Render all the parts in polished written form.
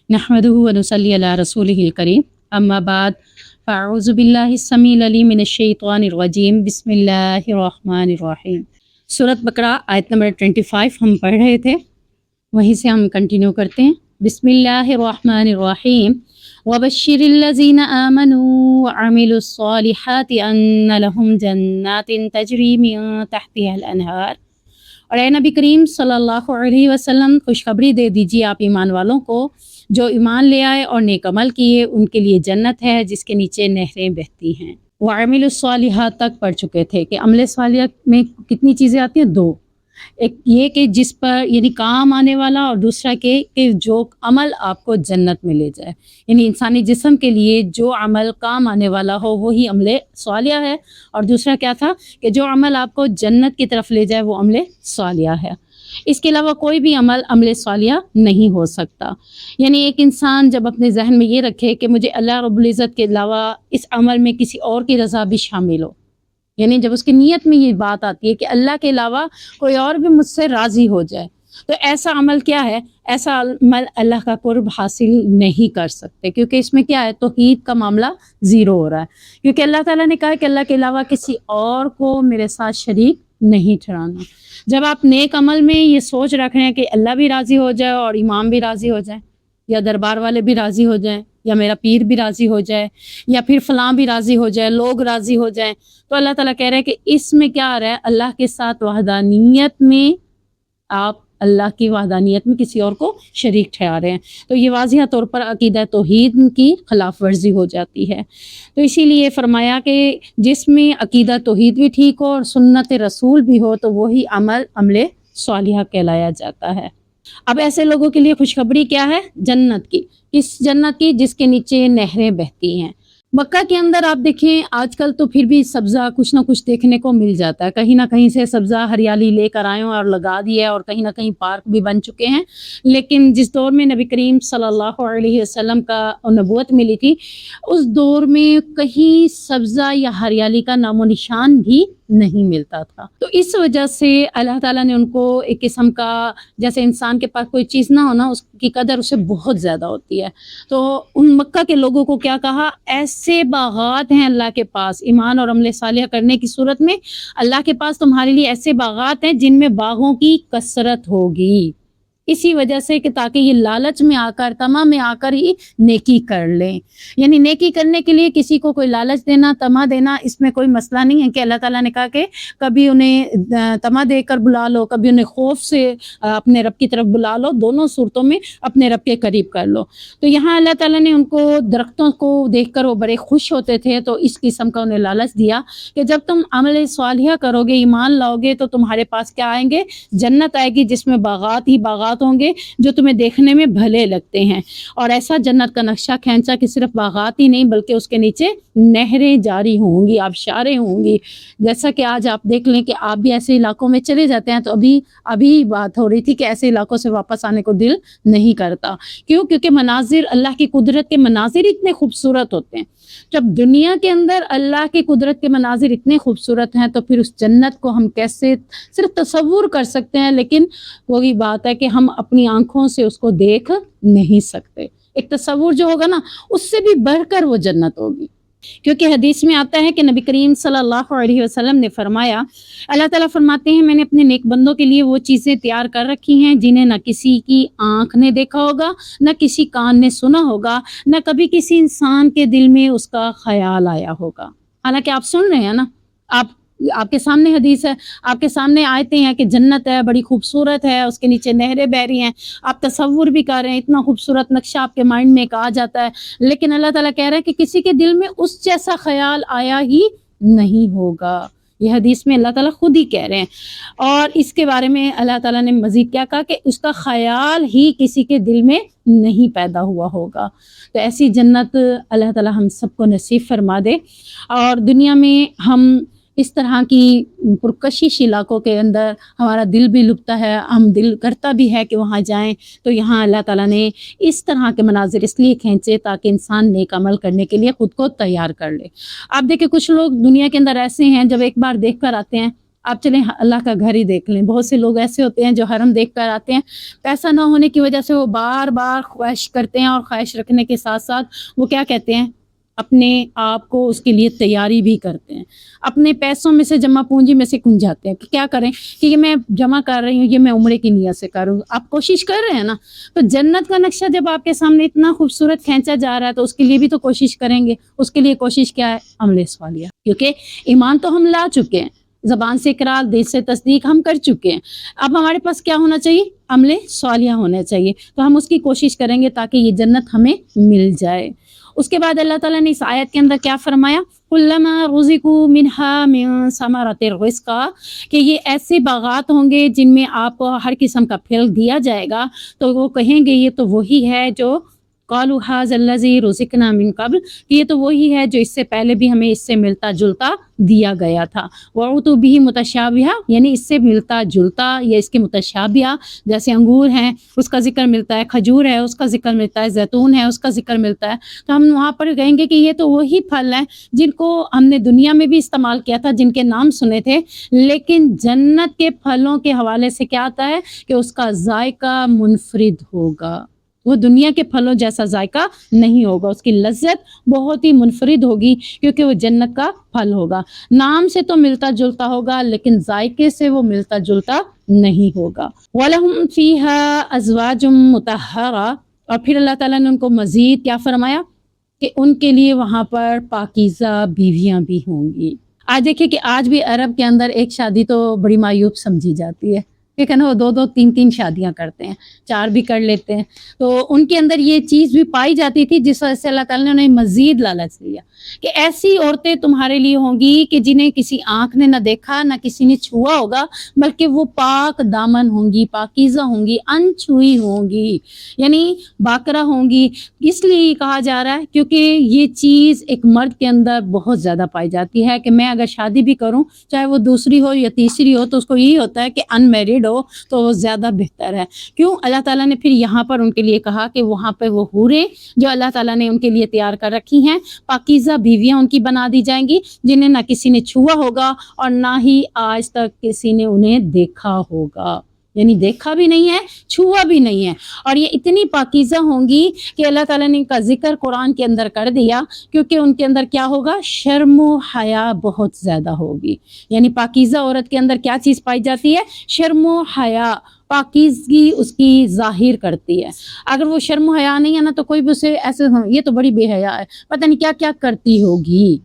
نحمده ونصلي على رسوله الكريم اما بعد فاعوذ بالله السميع العليم من الشیطان الرجیم بسم اللہ الرحمن الرحیم۔ سورۃ بقرہ آیت نمبر 25 ہم پڑھ رہے تھے، وہیں سے ہم کنٹینیو کرتے ہیں۔ بسم اللہ الرحمن الرحیم وبشر الذین آمنوا وعملوا الصالحات ان لهم جنات تجری من تحتها الانہار۔ اور اے نبی کریم صلی اللہ علیہ وسلم خوشخبری دے دیجیے آپ ایمان والوں کو جو ایمان لے آئے اور نیک عمل کیے، ان کے لیے جنت ہے جس کے نیچے نہریں بہتی ہیں۔ وعملوا الصالحات تک پڑھ چکے تھے کہ عمل صالح میں کتنی چیزیں آتی ہیں؟ دو، ایک یہ کہ جس پر یعنی کام آنے والا، اور دوسرا کہ جو عمل آپ کو جنت میں لے جائے، یعنی انسانی جسم کے لیے جو عمل کام آنے والا ہو وہی عمل صالح ہے، اور دوسرا کیا تھا کہ جو عمل آپ کو جنت کی طرف لے جائے وہ عمل صالح ہے۔ اس کے علاوہ کوئی بھی عمل صالح نہیں ہو سکتا۔ یعنی ایک انسان جب اپنے ذہن میں یہ رکھے کہ مجھے اللہ رب العزت کے علاوہ اس عمل میں کسی اور کی رضا بھی شامل ہو، یعنی جب اس کی نیت میں یہ بات آتی ہے کہ اللہ کے علاوہ کوئی اور بھی مجھ سے راضی ہو جائے، تو ایسا عمل کیا ہے؟ ایسا عمل اللہ کا قرب حاصل نہیں کر سکتے، کیونکہ اس میں کیا ہے؟ توحید کا معاملہ زیرو ہو رہا ہے، کیونکہ اللہ تعالیٰ نے کہا ہے کہ اللہ کے علاوہ کسی اور کو میرے ساتھ شریک نہیں ٹھہرانا۔ جب آپ نیک عمل میں یہ سوچ رکھ رہے ہیں کہ اللہ بھی راضی ہو جائے اور امام بھی راضی ہو جائے، یا دربار والے بھی راضی ہو جائیں، یا میرا پیر بھی راضی ہو جائے، یا پھر فلاں بھی راضی ہو جائے، لوگ راضی ہو جائیں، تو اللہ تعالیٰ کہہ رہے ہیں کہ اس میں کیا آ رہا ہے؟ اللہ کے ساتھ وحدانیت میں آپ اللہ کی وحدانیت میں کسی اور کو شریک ٹھہرا رہے ہیں، تو یہ واضح طور پر عقیدہ توحید کی خلاف ورزی ہو جاتی ہے۔ تو اسی لیے فرمایا کہ جس میں عقیدہ توحید بھی ٹھیک ہو اور سنت رسول بھی ہو تو وہی عمل صالحہ کہلایا جاتا ہے۔ اب ایسے لوگوں کے لیے خوشخبری کیا ہے؟ جنت کی۔ کس جنت کی؟ جس کے نیچے نہریں بہتی ہیں۔ مکہ کے اندر آپ دیکھیں آج کل تو پھر بھی سبزہ کچھ نہ کچھ دیکھنے کو مل جاتا ہے، کہیں نہ کہیں سے سبزہ ہریالی لے کر آئے ہوں اور لگا دیا، اور کہیں نہ کہیں پارک بھی بن چکے ہیں، لیکن جس دور میں نبی کریم صلی اللہ علیہ وسلم کا نبوت ملی تھی اس دور میں کہیں سبزہ یا ہریالی کا نام و نشان بھی نہیں ملتا تھا۔ تو اس وجہ سے اللہ تعالیٰ نے ان کو ایک قسم کا، جیسے انسان کے پاس کوئی چیز نہ ہونا اس کی قدر اسے بہت زیادہ ہوتی ہے، تو ان مکہ کے لوگوں کو کیا کہا؟ ایسے باغات ہیں اللہ کے پاس، ایمان اور عمل صالح کرنے کی صورت میں اللہ کے پاس تمہارے لیے ایسے باغات ہیں جن میں باغوں کی کثرت ہوگی، اسی وجہ سے کہ تاکہ یہ لالچ میں آ کر، طمع میں آ کر ہی نیکی کر لیں۔ یعنی نیکی کرنے کے لیے کسی کو کوئی لالچ دینا، طمع دینا، اس میں کوئی مسئلہ نہیں ہے کہ اللہ تعالیٰ نے کہا کہ کبھی انہیں طمع دے کر بلا لو، کبھی انہیں خوف سے اپنے رب کی طرف بلا لو، دونوں صورتوں میں اپنے رب کے قریب کر لو۔ تو یہاں اللہ تعالیٰ نے ان کو درختوں کو دیکھ کر وہ بڑے خوش ہوتے تھے، تو اس قسم کا انہیں لالچ دیا کہ جب تم عمل صالحہ کرو گے، ایمان لاؤ گے، تو تمہارے پاس کیا آئیں گے؟ جنت آئے گی جس میں باغات ہی باغات ہوں گے جو تمہیں دیکھنے میں بھلے لگتے ہیں، اور ایسا جنت کا نقشہ کھینچا کہ صرف باغات ہی نہیں بلکہ اس کے نیچے نہریں جاری ہوں گی، آبشاریں ہوں گی۔ جیسا کہ آج آپ دیکھ لیں کہ آپ بھی ایسے علاقوں میں چلے جاتے ہیں، تو ابھی بات ہو رہی تھی کہ ایسے علاقوں سے واپس آنے کو دل نہیں کرتا۔ کیوں؟ کیونکہ مناظر، اللہ کی قدرت کے مناظر اتنے خوبصورت ہوتے ہیں۔ جب دنیا کے اندر اللہ کی قدرت کے مناظر اتنے خوبصورت ہیں تو پھر اس جنت کو ہم کیسے صرف تصور کر سکتے ہیں، لیکن وہی بات ہے کہ ہم اپنی آنکھوں سے اس کو دیکھ نہیں سکتے۔ ایک تصور جو ہوگا نا، اس سے بھی بڑھ کر وہ جنت ہوگی، کیونکہ حدیث میں آتا ہے کہ نبی کریم صلی اللہ علیہ وسلم نے فرمایا، اللہ تعالیٰ فرماتے ہیں میں نے اپنے نیک بندوں کے لیے وہ چیزیں تیار کر رکھی ہیں جنہیں نہ کسی کی آنکھ نے دیکھا ہوگا، نہ کسی کان نے سنا ہوگا، نہ کبھی کسی انسان کے دل میں اس کا خیال آیا ہوگا۔ حالانکہ آپ سن رہے ہیں نا، آپ کے سامنے حدیث ہے، آپ کے سامنے آیتیں ہیں کہ جنت ہے، بڑی خوبصورت ہے، اس کے نیچے نہریں بہ رہی ہیں، آپ تصور بھی کر رہے ہیں، اتنا خوبصورت نقشہ آپ کے مائنڈ میں ایک آ جاتا ہے، لیکن اللہ تعالیٰ کہہ رہا ہے کہ کسی کے دل میں اس جیسا خیال آیا ہی نہیں ہوگا۔ یہ حدیث میں اللہ تعالیٰ خود ہی کہہ رہے ہیں، اور اس کے بارے میں اللہ تعالیٰ نے مزید کیا کہا کہ اس کا خیال ہی کسی کے دل میں نہیں پیدا ہوا ہوگا۔ تو ایسی جنت اللہ تعالیٰ ہم سب کو نصیب فرما دے، اور دنیا میں ہم اس طرح کی پرکشش علاقوں کے اندر ہمارا دل بھی لبتا ہے، ہم دل کرتا بھی ہے کہ وہاں جائیں، تو یہاں اللہ تعالیٰ نے اس طرح کے مناظر اس لیے کھینچے تاکہ انسان نیک عمل کرنے کے لیے خود کو تیار کر لے۔ آپ دیکھیں کچھ لوگ دنیا کے اندر ایسے ہیں جب ایک بار دیکھ کر آتے ہیں آپ چلیں اللہ کا گھر ہی دیکھ لیں، بہت سے لوگ ایسے ہوتے ہیں جو حرم دیکھ کر آتے ہیں، پیسہ نہ ہونے کی وجہ سے وہ بار بار خواہش کرتے ہیں، اور خواہش رکھنے کے ساتھ ساتھ وہ کیا کہتے ہیں، اپنے آپ کو اس کے لیے تیاری بھی کرتے ہیں، اپنے پیسوں میں سے جمع پونجی میں سے کھن جاتے ہیں کہ کیا کریں کہ یہ میں جمع کر رہی ہوں، یہ میں عمرے کی نیت سے کروں. آپ کوشش کر رہے ہیں نا، تو جنت کا نقشہ جب آپ کے سامنے اتنا خوبصورت کھینچا جا رہا ہے تو اس کے لیے بھی تو کوشش کریں گے. اس کے لیے کوشش کیا ہے؟ عمل صالحہ. کیونکہ ایمان تو ہم لا چکے ہیں، زبان سے اقرار، دل سے تصدیق ہم کر چکے ہیں، اب ہمارے پاس کیا ہونا چاہیے؟ عمل صالحہ ہونا چاہیے. تو ہم اس کی کوشش کریں گے تاکہ یہ جنت ہمیں مل جائے. اس کے بعد اللہ تعالیٰ نے اس آیت کے اندر کیا فرمایا؟ کلما رزقوا منها من ثمرۃ الرزق، کہ یہ ایسے باغات ہوں گے جن میں آپ کو ہر قسم کا پھل دیا جائے گا، تو وہ کہیں گے یہ تو وہی ہے جو قالوا ھذا الذی رزقنا من قبل، کہ یہ تو وہی ہے جو اس سے پہلے بھی ہمیں اس سے ملتا جلتا دیا گیا تھا. وَأُوتُوا بِهِ مُتَشَابِهًا، یعنی اس سے ملتا جلتا یا اس کے متشابہ، جیسے انگور ہیں اس کا ذکر ملتا ہے، کھجور ہے اس کا ذکر ملتا ہے، زیتون ہے اس کا ذکر ملتا ہے. تو ہم وہاں پر کہیں گے کہ یہ تو وہی پھل ہیں جن کو ہم نے دنیا میں بھی استعمال کیا تھا، جن کے نام سنے تھے، لیکن جنت کے پھلوں کے حوالے سے کیا آتا ہے کہ اس کا ذائقہ منفرد ہوگا. وہ دنیا کے پھلوں جیسا ذائقہ نہیں ہوگا، اس کی لذت بہت ہی منفرد ہوگی، کیونکہ وہ جنت کا پھل ہوگا. نام سے تو ملتا جلتا ہوگا لیکن ذائقے سے وہ ملتا جلتا نہیں ہوگا. وَلَهُمْ فِيهَا أَزْوَاجٌ مُطَهَّرَةٌ، اور پھر اللہ تعالیٰ نے ان کو مزید کیا فرمایا کہ ان کے لیے وہاں پر پاکیزہ بیویاں بھی ہوں گی. آج دیکھیں کہ آج بھی عرب کے اندر ایک شادی تو بڑی معیوب سمجھی جاتی ہے، ٹھیک ہے نا، وہ 2 3 شادیاں کرتے ہیں، 4 بھی کر لیتے ہیں. تو ان کے اندر یہ چیز بھی پائی جاتی تھی، جس وجہ سے اللہ تعالیٰ نے انہیں مزید لالچ دیا کہ ایسی عورتیں تمہارے لیے ہوں گی کہ جنہیں کسی آنکھ نے نہ دیکھا، نہ کسی نے چھوا ہوگا، بلکہ وہ پاک دامن ہوں گی، پاکیزہ ہوں گی، انچھوئی ہوں گی، یعنی باکرہ ہوں گی. اس لیے یہ کہا جا رہا ہے کیونکہ یہ چیز ایک مرد کے اندر بہت زیادہ پائی جاتی ہے کہ میں اگر شادی بھی کروں، چاہے وہ دوسری ہو یا تیسری ہو، تو اس کو یہی ہوتا ہے کہ ان میرڈ ہو تو وہ زیادہ بہتر ہے. کیوں؟ اللہ تعالیٰ نے پھر یہاں پر ان کے لیے کہا کہ وہاں پہ وہ حوریں جو اللہ تعالیٰ نے ان کے لیے تیار کر رکھی ہیں، پاکیزہ بیویاں ان کی بنا دی جائیں گی، جنہیں نہ کسی نے چھوا ہوگا اور نہ ہی آج تک کسی نے انہیں دیکھا ہوگا، یعنی دیکھا بھی نہیں ہے، چھوا بھی نہیں ہے. اور یہ اتنی پاکیزہ ہوں گی کہ اللہ تعالیٰ نے ان کا ذکر قرآن کے اندر کر دیا، کیونکہ ان کے اندر کیا ہوگا؟ شرم و حیا بہت زیادہ ہوگی. یعنی پاکیزہ عورت کے اندر کیا چیز پائی جاتی ہے؟ شرم و حیا، پاکیزگی اس کی ظاہر کرتی ہے. اگر وہ شرم و حیا نہیں ہے نا، تو کوئی بھی اسے ایسے یہ تو بڑی بے حیا ہے، پتہ نہیں کیا کیا کرتی ہوگی،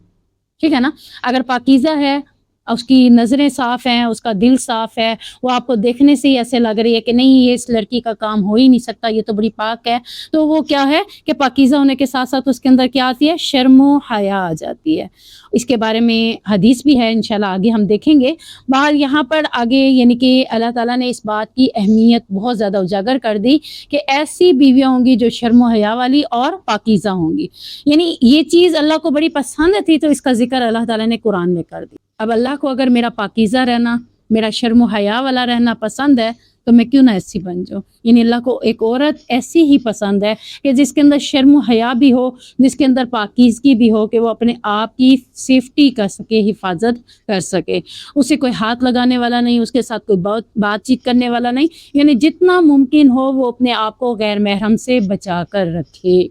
ٹھیک ہے نا. اگر پاکیزہ ہے، اس کی نظریں صاف ہیں، اس کا دل صاف ہے، وہ آپ کو دیکھنے سے ہی ایسے لگ رہی ہے کہ نہیں یہ اس لڑکی کا کام ہو ہی نہیں سکتا، یہ تو بڑی پاک ہے، تو وہ کیا ہے کہ پاکیزہ ہونے کے ساتھ ساتھ اس کے اندر کیا آتی ہے؟ شرم و حیا آ جاتی ہے. اس کے بارے میں حدیث بھی ہے، انشاءاللہ آگے ہم دیکھیں گے. بہر یہاں پر آگے یعنی کہ اللہ تعالیٰ نے اس بات کی اہمیت بہت زیادہ اجاگر کر دی کہ ایسی بیویاں ہوں گی جو شرم و حیا والی اور پاکیزہ ہوں گی. یعنی یہ چیز اللہ کو بڑی پسند تھی، تو اس کا ذکر اللہ تعالیٰ نے قرآن میں کر دی. اب اللہ کو اگر میرا پاکیزہ رہنا، میرا شرم و حیا والا رہنا پسند ہے، تو میں کیوں نہ ایسی بن جاؤں. یعنی اللہ کو ایک عورت ایسی ہی پسند ہے کہ جس کے اندر شرم و حیا بھی ہو، جس کے اندر پاکیزگی بھی ہو، کہ وہ اپنے آپ کی سیفٹی کر سکے، حفاظت کر سکے. اسے کوئی ہاتھ لگانے والا نہیں، اس کے ساتھ کوئی بات چیت کرنے والا نہیں، یعنی جتنا ممکن ہو وہ اپنے آپ کو غیر محرم سے بچا کر رکھے.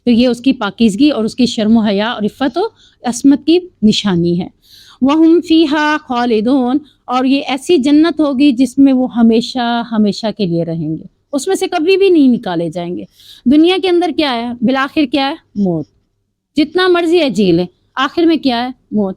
تو یہ اس کی پاکیزگی اور اس کی شرم و حیا اور عفت و عصمت کی نشانی ہے. وَهُمْ فِيهَا خَالِدُونَ، اور یہ ایسی جنت ہوگی جس میں وہ ہمیشہ ہمیشہ کے لیے رہیں گے، اس میں سے کبھی بھی نہیں نکالے جائیں گے. دنیا کے اندر کیا ہے؟ بالآخر کیا ہے؟ موت. جتنا مرضی ہے جی لیں، آخر میں کیا ہے؟ موت.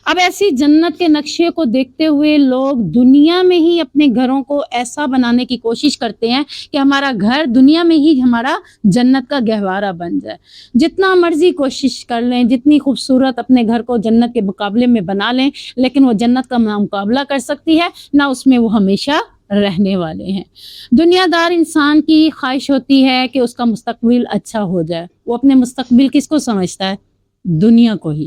اب ایسی جنت کے نقشے کو دیکھتے ہوئے لوگ دنیا میں ہی اپنے گھروں کو ایسا بنانے کی کوشش کرتے ہیں کہ ہمارا گھر دنیا میں ہی ہمارا جنت کا گہوارہ بن جائے. جتنا مرضی کوشش کر لیں، جتنی خوبصورت اپنے گھر کو جنت کے مقابلے میں بنا لیں، لیکن وہ جنت کا مقابلہ کر سکتی ہے نہ اس میں وہ ہمیشہ رہنے والے ہیں. دنیا دار انسان کی خواہش ہوتی ہے کہ اس کا مستقبل اچھا ہو جائے. وہ اپنے مستقبل کس کو سمجھتا ہے؟ دنیا کو ہی.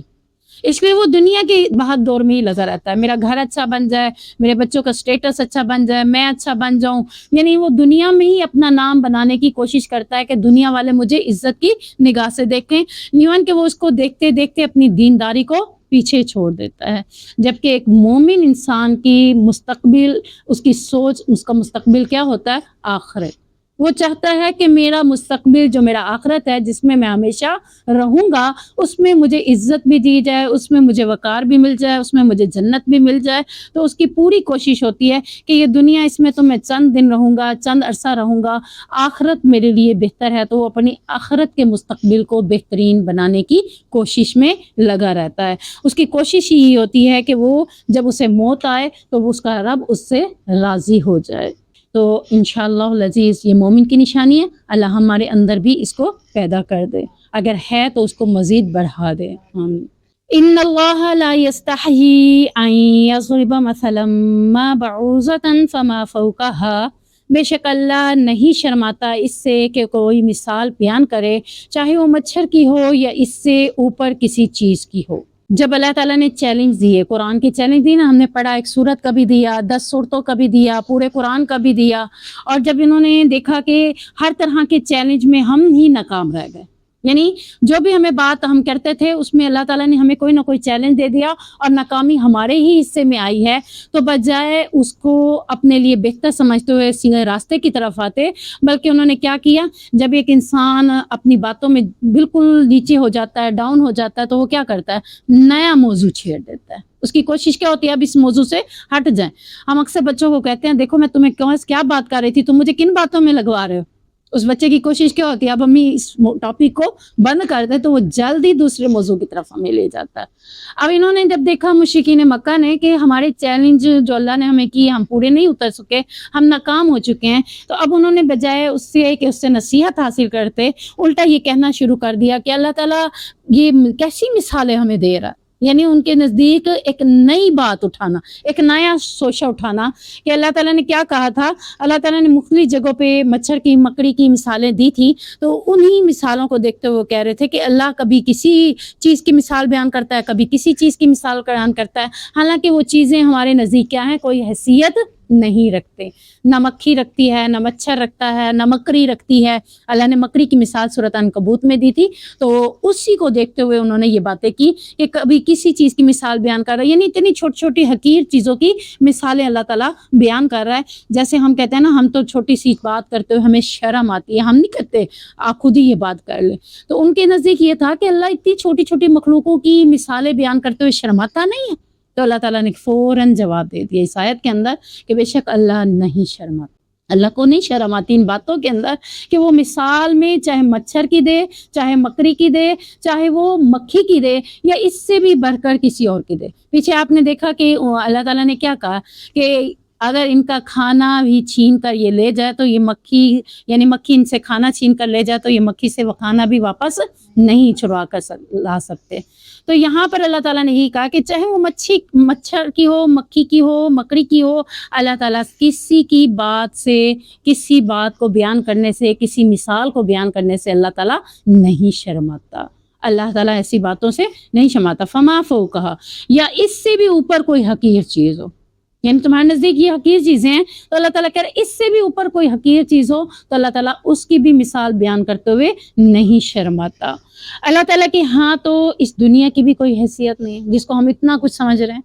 اس لیے وہ دنیا کی بہت دور میں ہی لگا رہتا ہے، میرا گھر اچھا بن جائے، میرے بچوں کا سٹیٹس اچھا بن جائے، میں اچھا بن جاؤں. یعنی وہ دنیا میں ہی اپنا نام بنانے کی کوشش کرتا ہے کہ دنیا والے مجھے عزت کی نگاہ سے دیکھیں. نیون کہ وہ اس کو دیکھتے دیکھتے اپنی دینداری کو پیچھے چھوڑ دیتا ہے، جبکہ ایک مومن انسان کی مستقبل، اس کی سوچ، اس کا مستقبل کیا ہوتا ہے؟ آخرت۔ وہ چاہتا ہے کہ میرا مستقبل جو میرا آخرت ہے، جس میں میں ہمیشہ رہوں گا، اس میں مجھے عزت بھی دی جائے، اس میں مجھے وقار بھی مل جائے، اس میں مجھے جنت بھی مل جائے۔ تو اس کی پوری کوشش ہوتی ہے کہ یہ دنیا، اس میں تو میں چند دن رہوں گا، چند عرصہ رہوں گا، آخرت میرے لیے بہتر ہے۔ تو وہ اپنی آخرت کے مستقبل کو بہترین بنانے کی کوشش میں لگا رہتا ہے۔ اس کی کوشش یہی ہوتی ہے کہ وہ جب اسے موت آئے تو وہ اس کا رب اس سے راضی ہو جائے۔ تو انشاءاللہ العزیز یہ مومن کی نشانی ہے، اللہ ہمارے اندر بھی اس کو پیدا کر دے، اگر ہے تو اس کو مزید بڑھا دے۔ آمین۔ ان اللہ لا یستحیی ان یضرب مثلا ما بعوضۃ فما فوقها، بے شک اللہ نہیں شرماتا اس سے کہ کوئی مثال بیان کرے، چاہے وہ مچھر کی ہو یا اس سے اوپر کسی چیز کی ہو۔ جب اللہ تعالیٰ نے چیلنج دیے، قرآن کی چیلنج دی نا، ہم نے پڑھا ایک سورت کا بھی دیا، 10 سورتوں کا بھی دیا، پورے قرآن کا بھی دیا، اور جب انہوں نے دیکھا کہ ہر طرح کے چیلنج میں ہم ہی ناکام رہ گئے، یعنی جو بھی ہمیں بات ہم کرتے تھے اس میں اللہ تعالیٰ نے ہمیں کوئی نہ کوئی چیلنج دے دیا اور ناکامی ہمارے ہی حصے میں آئی ہے، تو بجائے اس کو اپنے لیے بہتر سمجھتے ہوئے سیدھے راستے کی طرف آتے، بلکہ انہوں نے کیا کیا، جب ایک انسان اپنی باتوں میں بالکل نیچے ہو جاتا ہے، ڈاؤن ہو جاتا ہے، تو وہ کیا کرتا ہے، نیا موضوع چھیڑ دیتا ہے۔ اس کی کوشش کیا ہوتی ہے، اب اس موضوع سے ہٹ جائیں۔ ہم اکثر بچوں کو کہتے ہیں، دیکھو میں تمہیں کیا بات کر رہی تھی، تم مجھے کن باتوں میں لگوا رہے ہو۔ اس بچے کی کوشش کیا ہوتی ہے، اب امی اس ٹاپک کو بند کر دیں، تو وہ جلدی دوسرے موضوع کی طرف ہمیں لے جاتا ہے۔ اب انہوں نے جب دیکھا مشرکین مکہ نے کہ ہمارے چیلنج جو اللہ نے ہمیں کی ہم پورے نہیں اتر سکے، ہم ناکام ہو چکے ہیں، تو اب انہوں نے بجائے اس سے کہ اس سے نصیحت حاصل کرتے، الٹا یہ کہنا شروع کر دیا کہ اللہ تعالیٰ یہ کیسی مثالیں ہمیں دے رہا ہے، یعنی ان کے نزدیک ایک نئی بات اٹھانا، ایک نیا سوچا اٹھانا کہ اللہ تعالیٰ نے کیا کہا تھا۔ اللہ تعالیٰ نے مختلف جگہوں پہ مچھر کی، مکڑی کی مثالیں دی تھی، تو انہی مثالوں کو دیکھتے ہوئے کہہ رہے تھے کہ اللہ کبھی کسی چیز کی مثال بیان کرتا ہے، کبھی کسی چیز کی مثال بیان کرتا ہے، حالانکہ وہ چیزیں ہمارے نزدیک کیا ہیں، کوئی حیثیت نہیں رکھتے۔ نہ مکھی رکھتی ہے، نہ مچھر رکھتا ہے، نہ مکڑی رکھتی ہے۔ اللہ نے مکڑی کی مثال سورۃ عنکبوت میں دی تھی، تو اسی کو دیکھتے ہوئے انہوں نے یہ باتیں کی کہ کبھی کسی چیز کی مثال بیان کر رہا ہے، یعنی اتنی چھوٹی چھوٹی حقیر چیزوں کی مثالیں اللہ تعالیٰ بیان کر رہا ہے۔ جیسے ہم کہتے ہیں نا، ہم تو چھوٹی سی بات کرتے ہوئے ہمیں شرم آتی ہے، ہم نہیں کرتے، آپ خود ہی یہ بات کر لیں۔ تو ان کے نزدیک یہ تھا کہ اللہ اتنی چھوٹی چھوٹی مخلوقوں کی مثالیں بیان کرتے ہوئے شرماتا نہیں ہے، تو اللہ تعالیٰ نے فوراً جواب دے دیا اس آیت کے اندر کہ بے شک اللہ نہیں شرماتا، اللہ کو نہیں شرم آتی ان باتوں کے اندر کہ وہ مثال میں چاہے مچھر کی دے، چاہے مکڑی کی دے، چاہے وہ مکھی کی دے، یا اس سے بھی بڑھ کر کسی اور کی دے۔ پیچھے آپ نے دیکھا کہ اللہ تعالیٰ نے کیا کہا کہ اگر ان کا کھانا بھی چھین کر یہ لے جائے تو یہ مکھی، یعنی مکھی ان سے کھانا چھین کر لے جائے تو یہ مکھی سے وہ کھانا بھی واپس نہیں چھڑوا کر لا سکتے۔ تو یہاں پر اللہ تعالیٰ نے یہی کہا کہ چاہے وہ مچھر کی ہو، مکھی کی ہو، مکڑی کی ہو، اللہ تعالیٰ کسی کی بات سے، کسی بات کو بیان کرنے سے، کسی مثال کو بیان کرنے سے اللہ تعالیٰ نہیں شرماتا۔ اللہ تعالیٰ ایسی باتوں سے نہیں شرماتا۔ فما فوقہا، یا اس سے بھی اوپر کوئی حقیر چیز ہو، یعنی تمہارے نزدیک یہ حقیر چیزیں ہیں، تو اللہ تعالیٰ کہہ رہے اس سے بھی اوپر کوئی حقیر چیز ہو تو اللہ تعالیٰ اس کی بھی مثال بیان کرتے ہوئے نہیں شرماتا۔ اللہ تعالیٰ کی ہاں تو اس دنیا کی بھی کوئی حیثیت نہیں ہے جس کو ہم اتنا کچھ سمجھ رہے ہیں۔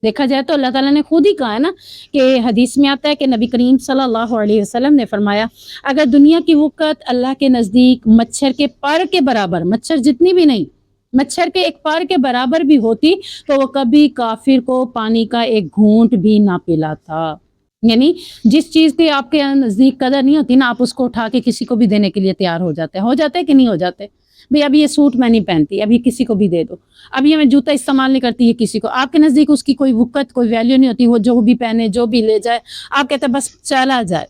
دیکھا جائے تو اللہ تعالیٰ نے خود ہی کہا ہے نا کہ حدیث میں آتا ہے کہ نبی کریم صلی اللہ علیہ وسلم نے فرمایا، اگر دنیا کی وقت اللہ کے نزدیک مچھر کے پر کے برابر، مچھر جتنی بھی نہیں، مچھر کے ایک پر کے برابر بھی ہوتی تو وہ کبھی کافر کو پانی کا ایک گھونٹ بھی نہ پلاتا۔ یعنی جس چیز کی آپ کے نزدیک قدر نہیں ہوتی نا، آپ اس کو اٹھا کے کسی کو بھی دینے کے لیے تیار ہو جاتے ہیں کہ نہیں ہو جاتے؟ بھئی اب یہ سوٹ میں نہیں پہنتی، اب یہ کسی کو بھی دے دو، اب یہ میں جوتا استعمال نہیں کرتی، یہ کسی کو، آپ کے نزدیک اس کی کوئی وقت، کوئی ویلیو نہیں ہوتی، وہ جو بھی پہنے، جو بھی لے جائے، آپ کہتے ہیں بس چلا جائے۔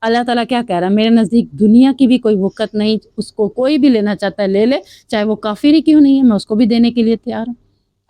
اللہ تعالیٰ کیا کہہ رہا ہے، میرے نزدیک دنیا کی بھی کوئی وقت نہیں، اس کو کوئی بھی لینا چاہتا ہے لے لے، چاہے وہ کافر ہی کیوں نہیں ہے، میں اس کو بھی دینے کے لیے تیار ہوں۔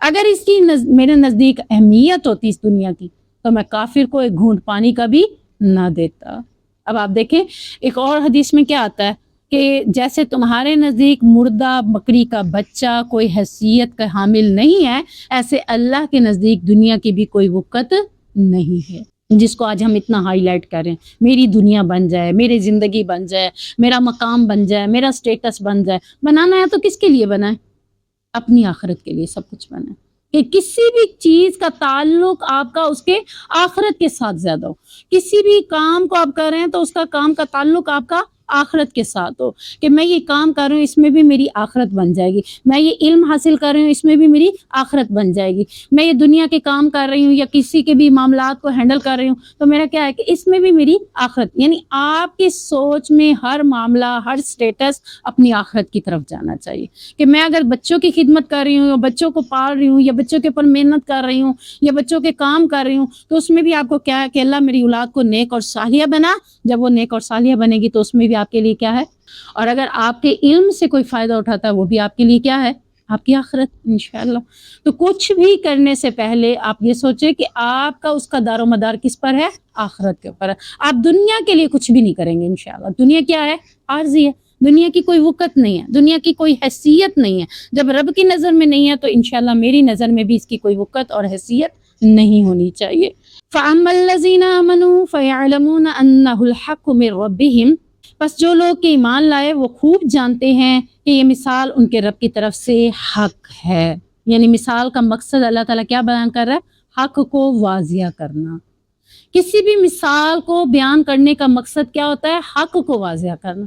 اگر اس کی میرے نزدیک اہمیت ہوتی اس دنیا کی تو میں کافر کو ایک گھونٹ پانی کا بھی نہ دیتا۔ اب آپ دیکھیں ایک اور حدیث میں کیا آتا ہے کہ جیسے تمہارے نزدیک مردہ بکری کا بچہ کوئی حیثیت کا حامل نہیں ہے، ایسے اللہ کے نزدیک دنیا کی بھی کوئی وقت نہیں ہے، جس کو آج ہم اتنا ہائی لائٹ کر رہے ہیں، میری دنیا بن جائے، میری زندگی بن جائے، میرا مقام بن جائے، میرا سٹیٹس بن جائے۔ بنانا ہے تو کس کے لیے بنا ہے؟ اپنی آخرت کے لیے سب کچھ بنا ہے۔ کہ کسی بھی چیز کا تعلق آپ کا اس کے آخرت کے ساتھ زیادہ ہو. کسی بھی کام کو آپ کر رہے ہیں تو اس کا کام کا تعلق آپ کا آخرت کے ساتھ ہو، کہ میں یہ کام کر رہی ہوں اس میں بھی میری آخرت بن جائے گی، میں یہ علم حاصل کر رہی ہوں اس میں بھی میری آخرت بن جائے گی، میں یہ دنیا کے کام کر رہی ہوں یا کسی کے بھی معاملات کو ہینڈل کر رہی ہوں تو میرا کیا ہے کہ اس میں بھی میری آخرت. یعنی آپ کی سوچ میں ہر معاملہ، ہر سٹیٹس اپنی آخرت کی طرف جانا چاہیے. کہ میں اگر بچوں کی خدمت کر رہی ہوں یا بچوں کو پال رہی ہوں یا بچوں کے اوپر محنت کر رہی ہوں یا بچوں کے کام کر رہی ہوں تو اس میں بھی آپ کو کیا ہے کہ اللہ میری اولاد کو نیک اور صالحہ بنا. جب وہ نیک اور صالحہ بنے گی تو اس میں بھی آپ کے لیے کیا ہے، اور اگر آپ کے علم سے کوئی فائدہ اٹھاتا ہے وہ بھی آپ کے لیے کیا ہے، آپ کی آخرت انشاءاللہ. تو کچھ بھی کرنے سے پہلے آپ یہ سوچیں کہ آپ کا اس کا دار و مدار کس پر ہے، آخرت کے اوپر ہے. آپ دنیا کے لیے کچھ بھی نہیں کریں گے انشاءاللہ. دنیا کیا ہے، عارضی ہے. دنیا کی کوئی وقت نہیں ہے، دنیا کی کوئی حیثیت نہیں ہے. جب رب کی نظر میں نہیں ہے تو انشاءاللہ میری نظر میں بھی اس کی کوئی وقت اور حیثیت نہیں ہونی چاہیے. فَأَمَّا الَّذِينَ آمَنُوا فَيَعْلَمُونَ أَنَّهُ الْحَقُّ مِنْ رَبِّهِمْ، پس جو لوگ کہ ایمان لائے وہ خوب جانتے ہیں کہ یہ مثال ان کے رب کی طرف سے حق ہے. یعنی مثال کا مقصد اللہ تعالیٰ کیا بیان کر رہا ہے، حق کو واضح کرنا. کسی بھی مثال کو بیان کرنے کا مقصد کیا ہوتا ہے، حق کو واضح کرنا.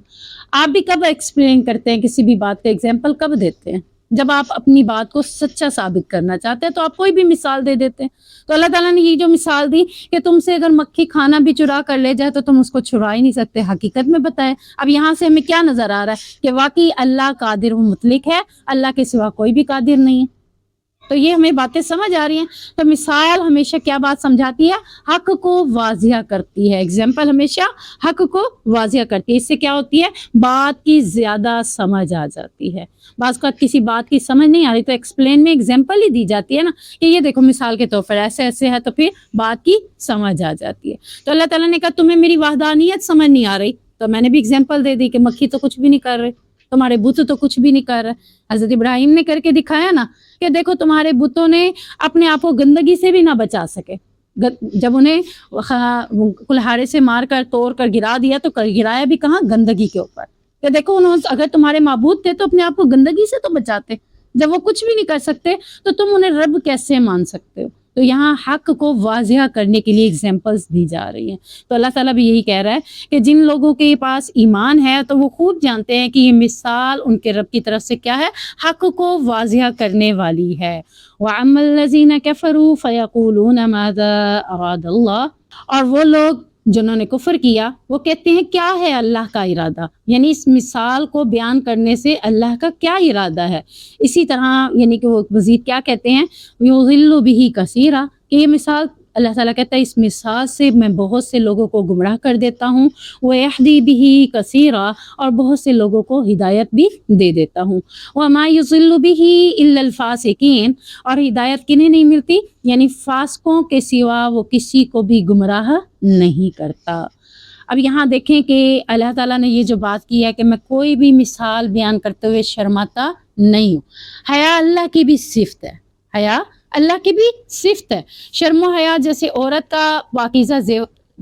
آپ بھی کب ایکسپلین کرتے ہیں کسی بھی بات کا ایگزامپل کب دیتے ہیں، جب آپ اپنی بات کو سچا ثابت کرنا چاہتے ہیں تو آپ کوئی بھی مثال دے دیتے ہیں. تو اللہ تعالیٰ نے یہ جو مثال دی کہ تم سے اگر مکھی کھانا بھی چرا کر لے جائے تو تم اس کو چھڑا ہی نہیں سکتے، حقیقت میں بتائے. اب یہاں سے ہمیں کیا نظر آ رہا ہے کہ واقعی اللہ قادر و مطلق ہے، اللہ کے سوا کوئی بھی قادر نہیں ہے. تو یہ ہمیں باتیں سمجھ آ رہی ہیں. تو مثال ہمیشہ کیا بات سمجھاتی ہے، حق کو واضح کرتی ہے. ایگزامپل ہمیشہ حق کو واضح کرتی ہے. اس سے کیا ہوتی ہے، بات کی زیادہ سمجھ آ جاتی ہے. بعض کا کسی بات کی سمجھ نہیں آ رہی تو ایکسپلین میں ایگزامپل ہی دی جاتی ہے نا، کہ یہ دیکھو مثال کے طور پر ایسے ایسے ہے، تو پھر بات کی سمجھ آ جاتی ہے. تو اللہ تعالیٰ نے کہا تمہیں میری وحدانیت سمجھ نہیں آ رہی تو میں نے بھی ایگزامپل دے دی کہ مکھی تو کچھ بھی نہیں کر رہے، تمہارے بت تو کچھ بھی نہیں کر رہے. حضرت ابراہیم نے کر کے دکھایا نا کہ دیکھو تمہارے بتوں نے اپنے آپ کو گندگی سے بھی نہ بچا سکے. جب انہیں کلہاڑے سے مار کر توڑ کر گرا دیا تو گرایا بھی کہاں، گندگی کے اوپر. کہ دیکھو اگر تمہارے معبود تھے تو اپنے آپ کو گندگی سے تو بچاتے. جب وہ کچھ بھی نہیں کر سکتے تو تم انہیں رب کیسے مان سکتے ہو. تو یہاں حق کو واضح کرنے کے لیے اگزامپلس دی جا رہی ہیں. تو اللہ تعالیٰ بھی یہی کہہ رہا ہے کہ جن لوگوں کے پاس ایمان ہے تو وہ خوب جانتے ہیں کہ یہ مثال ان کے رب کی طرف سے کیا ہے، حق کو واضح کرنے والی ہے. وَأَمَّا الَّذِينَ كَفَرُوا فَيَقُولُونَ مَاذَا أَرَادَ اللَّهُ، اور وہ لوگ جنہوں نے کفر کیا وہ کہتے ہیں کیا ہے اللہ کا ارادہ، یعنی اس مثال کو بیان کرنے سے اللہ کا کیا ارادہ ہے. اسی طرح یعنی کہ وہ مزید کیا کہتے ہیں، یضل بہ کثیرا، کہ یہ مثال اللہ تعالیٰ کہتا ہے اس مثال سے میں بہت سے لوگوں کو گمراہ کر دیتا ہوں، ویہدی بہ کثیرا، اور بہت سے لوگوں کو ہدایت بھی دے دیتا ہوں. وما یضل بہ الا الفاسقین، اور ہدایت کنہیں نہیں ملتی، یعنی فاسقوں کے سوا وہ کسی کو بھی گمراہ نہیں کرتا. اب یہاں دیکھیں کہ اللہ تعالیٰ نے یہ جو بات کی ہے کہ میں کوئی بھی مثال بیان کرتے ہوئے شرماتا نہیں ہوں. حیا اللہ کی بھی صفت ہے، حیا اللہ کی بھی صفت ہے. شرم و حیا جیسے عورت کا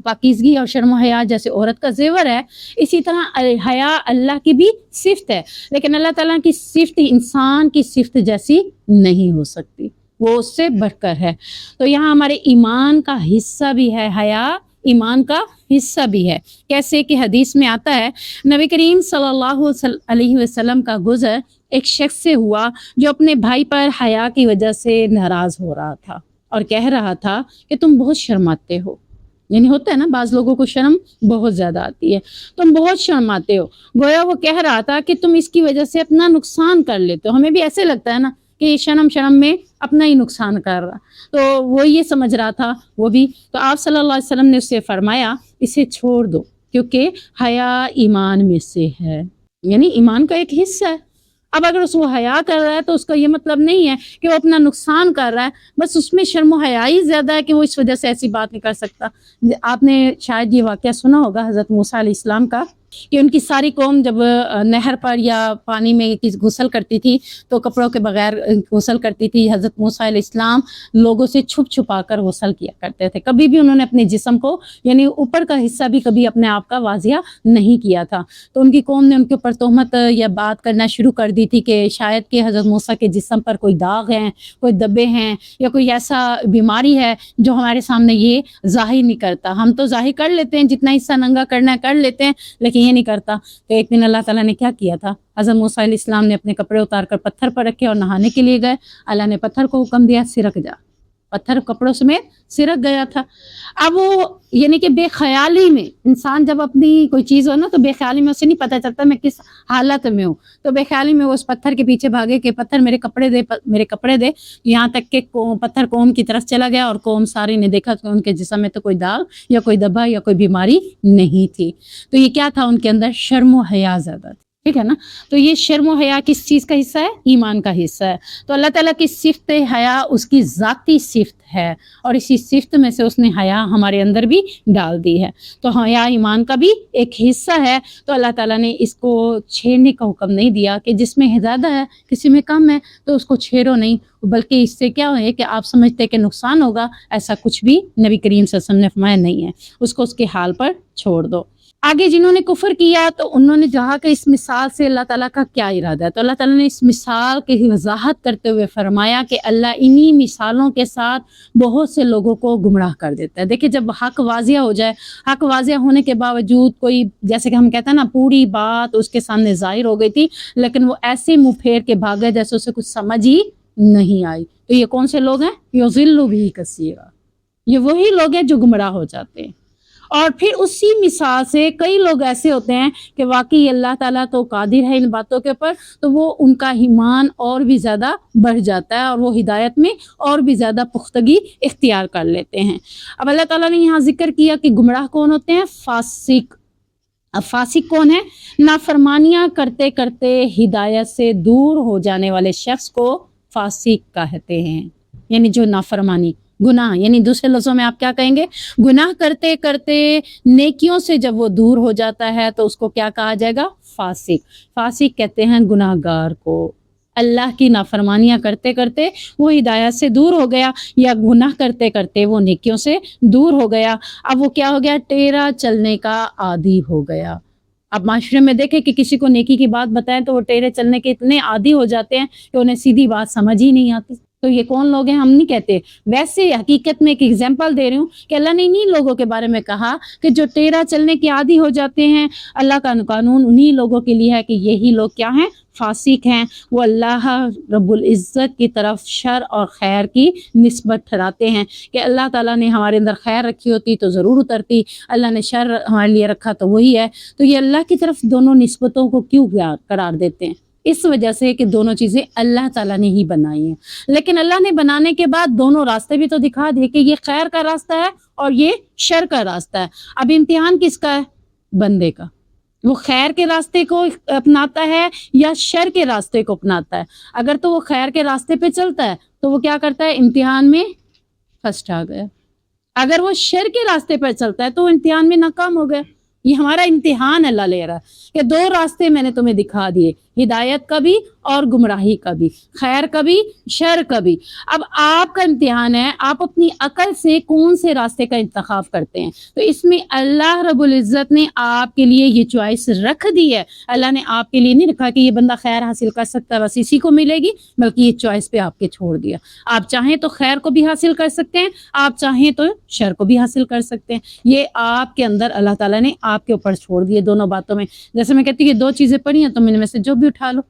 پاکیزگی اور شرم و حیا جیسے عورت کا زیور ہے، اسی طرح حیا اللہ کی بھی صفت ہے. لیکن اللہ تعالیٰ کی صفت انسان کی صفت جیسی نہیں ہو سکتی، وہ اس سے بڑھ کر ہے. تو یہاں ہمارے ایمان کا حصہ بھی ہے حیا، ایمان کا حصہ بھی ہے. کیسے کہ حدیث میں آتا ہے نبی کریم صلی اللہ علیہ وسلم کا گزر ایک شخص سے ہوا جو اپنے بھائی پر حیا کی وجہ سے ناراض ہو رہا تھا اور کہہ رہا تھا کہ تم بہت شرماتے ہو. یعنی ہوتا ہے نا بعض لوگوں کو شرم بہت زیادہ آتی ہے، تم بہت شرماتے ہو. گویا وہ کہہ رہا تھا کہ تم اس کی وجہ سے اپنا نقصان کر لیتے ہو. ہمیں بھی ایسے لگتا ہے نا کہ شرم میں اپنا ہی نقصان کر رہا. تو وہ یہ سمجھ رہا تھا وہ بھی. تو آپ صلی اللہ علیہ وسلم نے اسے فرمایا اسے چھوڑ دو، کیونکہ حیا ایمان میں سے ہے، یعنی ایمان کا ایک حصہ ہے. اب اگر اس وہ حیا کر رہا ہے تو اس کا یہ مطلب نہیں ہے کہ وہ اپنا نقصان کر رہا ہے، بس اس میں شرم و حیائی زیادہ ہے کہ وہ اس وجہ سے ایسی بات نہیں کر سکتا. آپ نے شاید یہ واقعہ سنا ہوگا حضرت موسیٰ علیہ السلام کا، کہ ان کی ساری قوم جب نہر پر یا پانی میں غسل کرتی تھی تو کپڑوں کے بغیر غسل کرتی تھی. حضرت موسیٰ علیہ السلام لوگوں سے چھپ چھپا کر غسل کیا کرتے تھے. کبھی بھی انہوں نے اپنے جسم کو یعنی اوپر کا حصہ بھی کبھی اپنے آپ کا واضح نہیں کیا تھا. تو ان کی قوم نے ان کے اوپر تہمت یا بات کرنا شروع کر دی تھی کہ شاید کہ حضرت موسیٰ کے جسم پر کوئی داغ ہیں، کوئی دبے ہیں، یا کوئی ایسا بیماری ہے جو ہمارے سامنے یہ ظاہر نہیں کرتا. ہم تو ظاہر کر لیتے ہیں، جتنا حصہ ننگا کرنا ہے کر لیتے ہیں، لیکن یہ نہیں کرتا. تو ایک دن اللہ تعالیٰ نے کیا کیا تھا، حضرت موسیٰ علیہ السلام نے اپنے کپڑے اتار کر پتھر پر رکھے اور نہانے کے لیے گئے. اللہ نے پتھر کو حکم دیا سرک جا. پتھر کپڑوں سمیت سرک گیا تھا. اب وہ یعنی کہ بے خیالی میں انسان جب اپنی کوئی چیز ہو نا تو بے خیالی میں اسے نہیں پتہ چلتا میں کس حالت میں ہوں. تو بے خیالی میں وہ اس پتھر کے پیچھے بھاگے کہ پتھر میرے کپڑے دے، میرے کپڑے دے. یہاں تک کہ پتھر قوم کی طرف چلا گیا اور قوم ساری نے دیکھا کہ ان کے جسم میں تو کوئی داغ یا کوئی دبا یا کوئی بیماری نہیں تھی. تو یہ کیا تھا، ان کے اندر شرم و حیا زیادہ تھی. ٹھیک ہے نا. تو یہ شرم و حیا کس چیز کا حصہ ہے؟ ایمان کا حصہ ہے. تو اللہ تعالیٰ کی صفت حیا اس کی ذاتی صفت ہے اور اسی صفت میں سے اس نے حیا ہمارے اندر بھی ڈال دی ہے. تو حیا ایمان کا بھی ایک حصہ ہے. تو اللہ تعالیٰ نے اس کو چھیڑنے کا حکم نہیں دیا کہ جس میں زیادہ ہے کسی میں کم ہے تو اس کو چھیڑو نہیں، بلکہ اس سے کیا ہے کہ آپ سمجھتے کہ نقصان ہوگا، ایسا کچھ بھی نبی کریم صلی اللہ علیہ وسلم نے فرمایا نہیں ہے. اس کو اس کے حال پر چھوڑ دو. آگے جنہوں نے کفر کیا تو انہوں نے کہا کہ اس مثال سے اللہ تعالیٰ کا کیا ارادہ ہے. تو اللہ تعالیٰ نے اس مثال کی وضاحت کرتے ہوئے فرمایا کہ اللہ انہی مثالوں کے ساتھ بہت سے لوگوں کو گمراہ کر دیتا ہے. دیکھیں جب حق واضح ہو جائے، حق واضح ہونے کے باوجود کوئی جیسے کہ ہم کہتے ہیں نا پوری بات اس کے سامنے ظاہر ہو گئی تھی لیکن وہ ایسے منہ پھیر کے بھاگے جیسے اسے کچھ سمجھ ہی نہیں آئی. تو یہ کون سے لوگ ہیں؟ یضل بہ کثیرا. یہ وہی لوگ ہیں جو گمراہ ہو جاتے ہیں. اور پھر اسی مثال سے کئی لوگ ایسے ہوتے ہیں کہ واقعی اللہ تعالیٰ تو قادر ہے ان باتوں کے اوپر، تو وہ ان کا ایمان اور بھی زیادہ بڑھ جاتا ہے اور وہ ہدایت میں اور بھی زیادہ پختگی اختیار کر لیتے ہیں. اب اللہ تعالیٰ نے یہاں ذکر کیا کہ گمراہ کون ہوتے ہیں؟ فاسق. اب فاسق کون ہے؟ نافرمانیاں کرتے کرتے ہدایت سے دور ہو جانے والے شخص کو فاسق کہتے ہیں. یعنی جو نافرمانی، گناہ، یعنی دوسرے لفظوں میں آپ کیا کہیں گے، گناہ کرتے کرتے نیکیوں سے جب وہ دور ہو جاتا ہے تو اس کو کیا کہا جائے گا؟ فاسق. فاسق کہتے ہیں گناہ گار کو. اللہ کی نافرمانیاں کرتے کرتے وہ ہدایت سے دور ہو گیا یا گناہ کرتے کرتے وہ نیکیوں سے دور ہو گیا. اب وہ کیا ہو گیا؟ ٹیڑھا چلنے کا عادی ہو گیا. اب معاشرے میں دیکھیں کہ کسی کو نیکی کی بات بتائیں تو وہ ٹیڑھے چلنے کے اتنے عادی ہو جاتے ہیں کہ انہیں سیدھی بات سمجھ ہی نہیں آتی. تو یہ کون لوگ ہیں؟ ہم نہیں کہتے، ویسے حقیقت میں ایک ایگزامپل دے رہی ہوں کہ اللہ نے انہی لوگوں کے بارے میں کہا کہ جو ٹیڑھا چلنے کے عادی ہو جاتے ہیں. اللہ کا قانون انہی لوگوں کے لیے ہے کہ یہی لوگ کیا ہیں؟ فاسق ہیں. وہ اللہ رب العزت کی طرف شر اور خیر کی نسبت ٹھہراتے ہیں کہ اللہ تعالیٰ نے ہمارے اندر خیر رکھی ہوتی تو ضرور اترتی، اللہ نے شر ہمارے لیے رکھا تو وہی ہے. تو یہ اللہ کی طرف دونوں نسبتوں کو کیوں قرار دیتے ہیں؟ اس وجہ سے کہ دونوں چیزیں اللہ تعالیٰ نے ہی بنائی ہیں. لیکن اللہ نے بنانے کے بعد دونوں راستے بھی تو دکھا دیے کہ یہ خیر کا راستہ ہے اور یہ شر کا راستہ ہے. اب امتحان کس کا ہے؟ بندے کا. وہ خیر کے راستے کو اپناتا ہے یا شر کے راستے کو اپناتا ہے. اگر تو وہ خیر کے راستے پہ چلتا ہے تو وہ کیا کرتا ہے؟ امتحان میں فرسٹ آ گیا. اگر وہ شر کے راستے پر چلتا ہے تو وہ امتحان میں ناکام ہو گیا. یہ ہمارا امتحان اللہ لے رہا ہے کہ دو راستے میں نے تمہیں دکھا دیے، ہدایت کا بھی اور گمراہی کا بھی، خیر کا بھی شر کا بھی. اب آپ کا امتحان ہے آپ اپنی عقل سے کون سے راستے کا انتخاب کرتے ہیں. تو اس میں اللہ رب العزت نے آپ کے لیے یہ چوائس رکھ دی ہے. اللہ نے آپ کے لیے نہیں رکھا کہ یہ بندہ خیر حاصل کر سکتا ہے بس اسی کو ملے گی، بلکہ یہ چوائس پہ آپ کے چھوڑ دیا. آپ چاہیں تو خیر کو بھی حاصل کر سکتے ہیں، آپ چاہیں تو شر کو بھی حاصل کر سکتے ہیں. یہ آپ کے اندر اللہ تعالیٰ نے آپ کے اوپر چھوڑ دیے دونوں باتوں میں. جیسے میں کہتی ہوں یہ دو چیزیں پڑھی ہیں تو ان میں سے جو بھی اٹھا لو،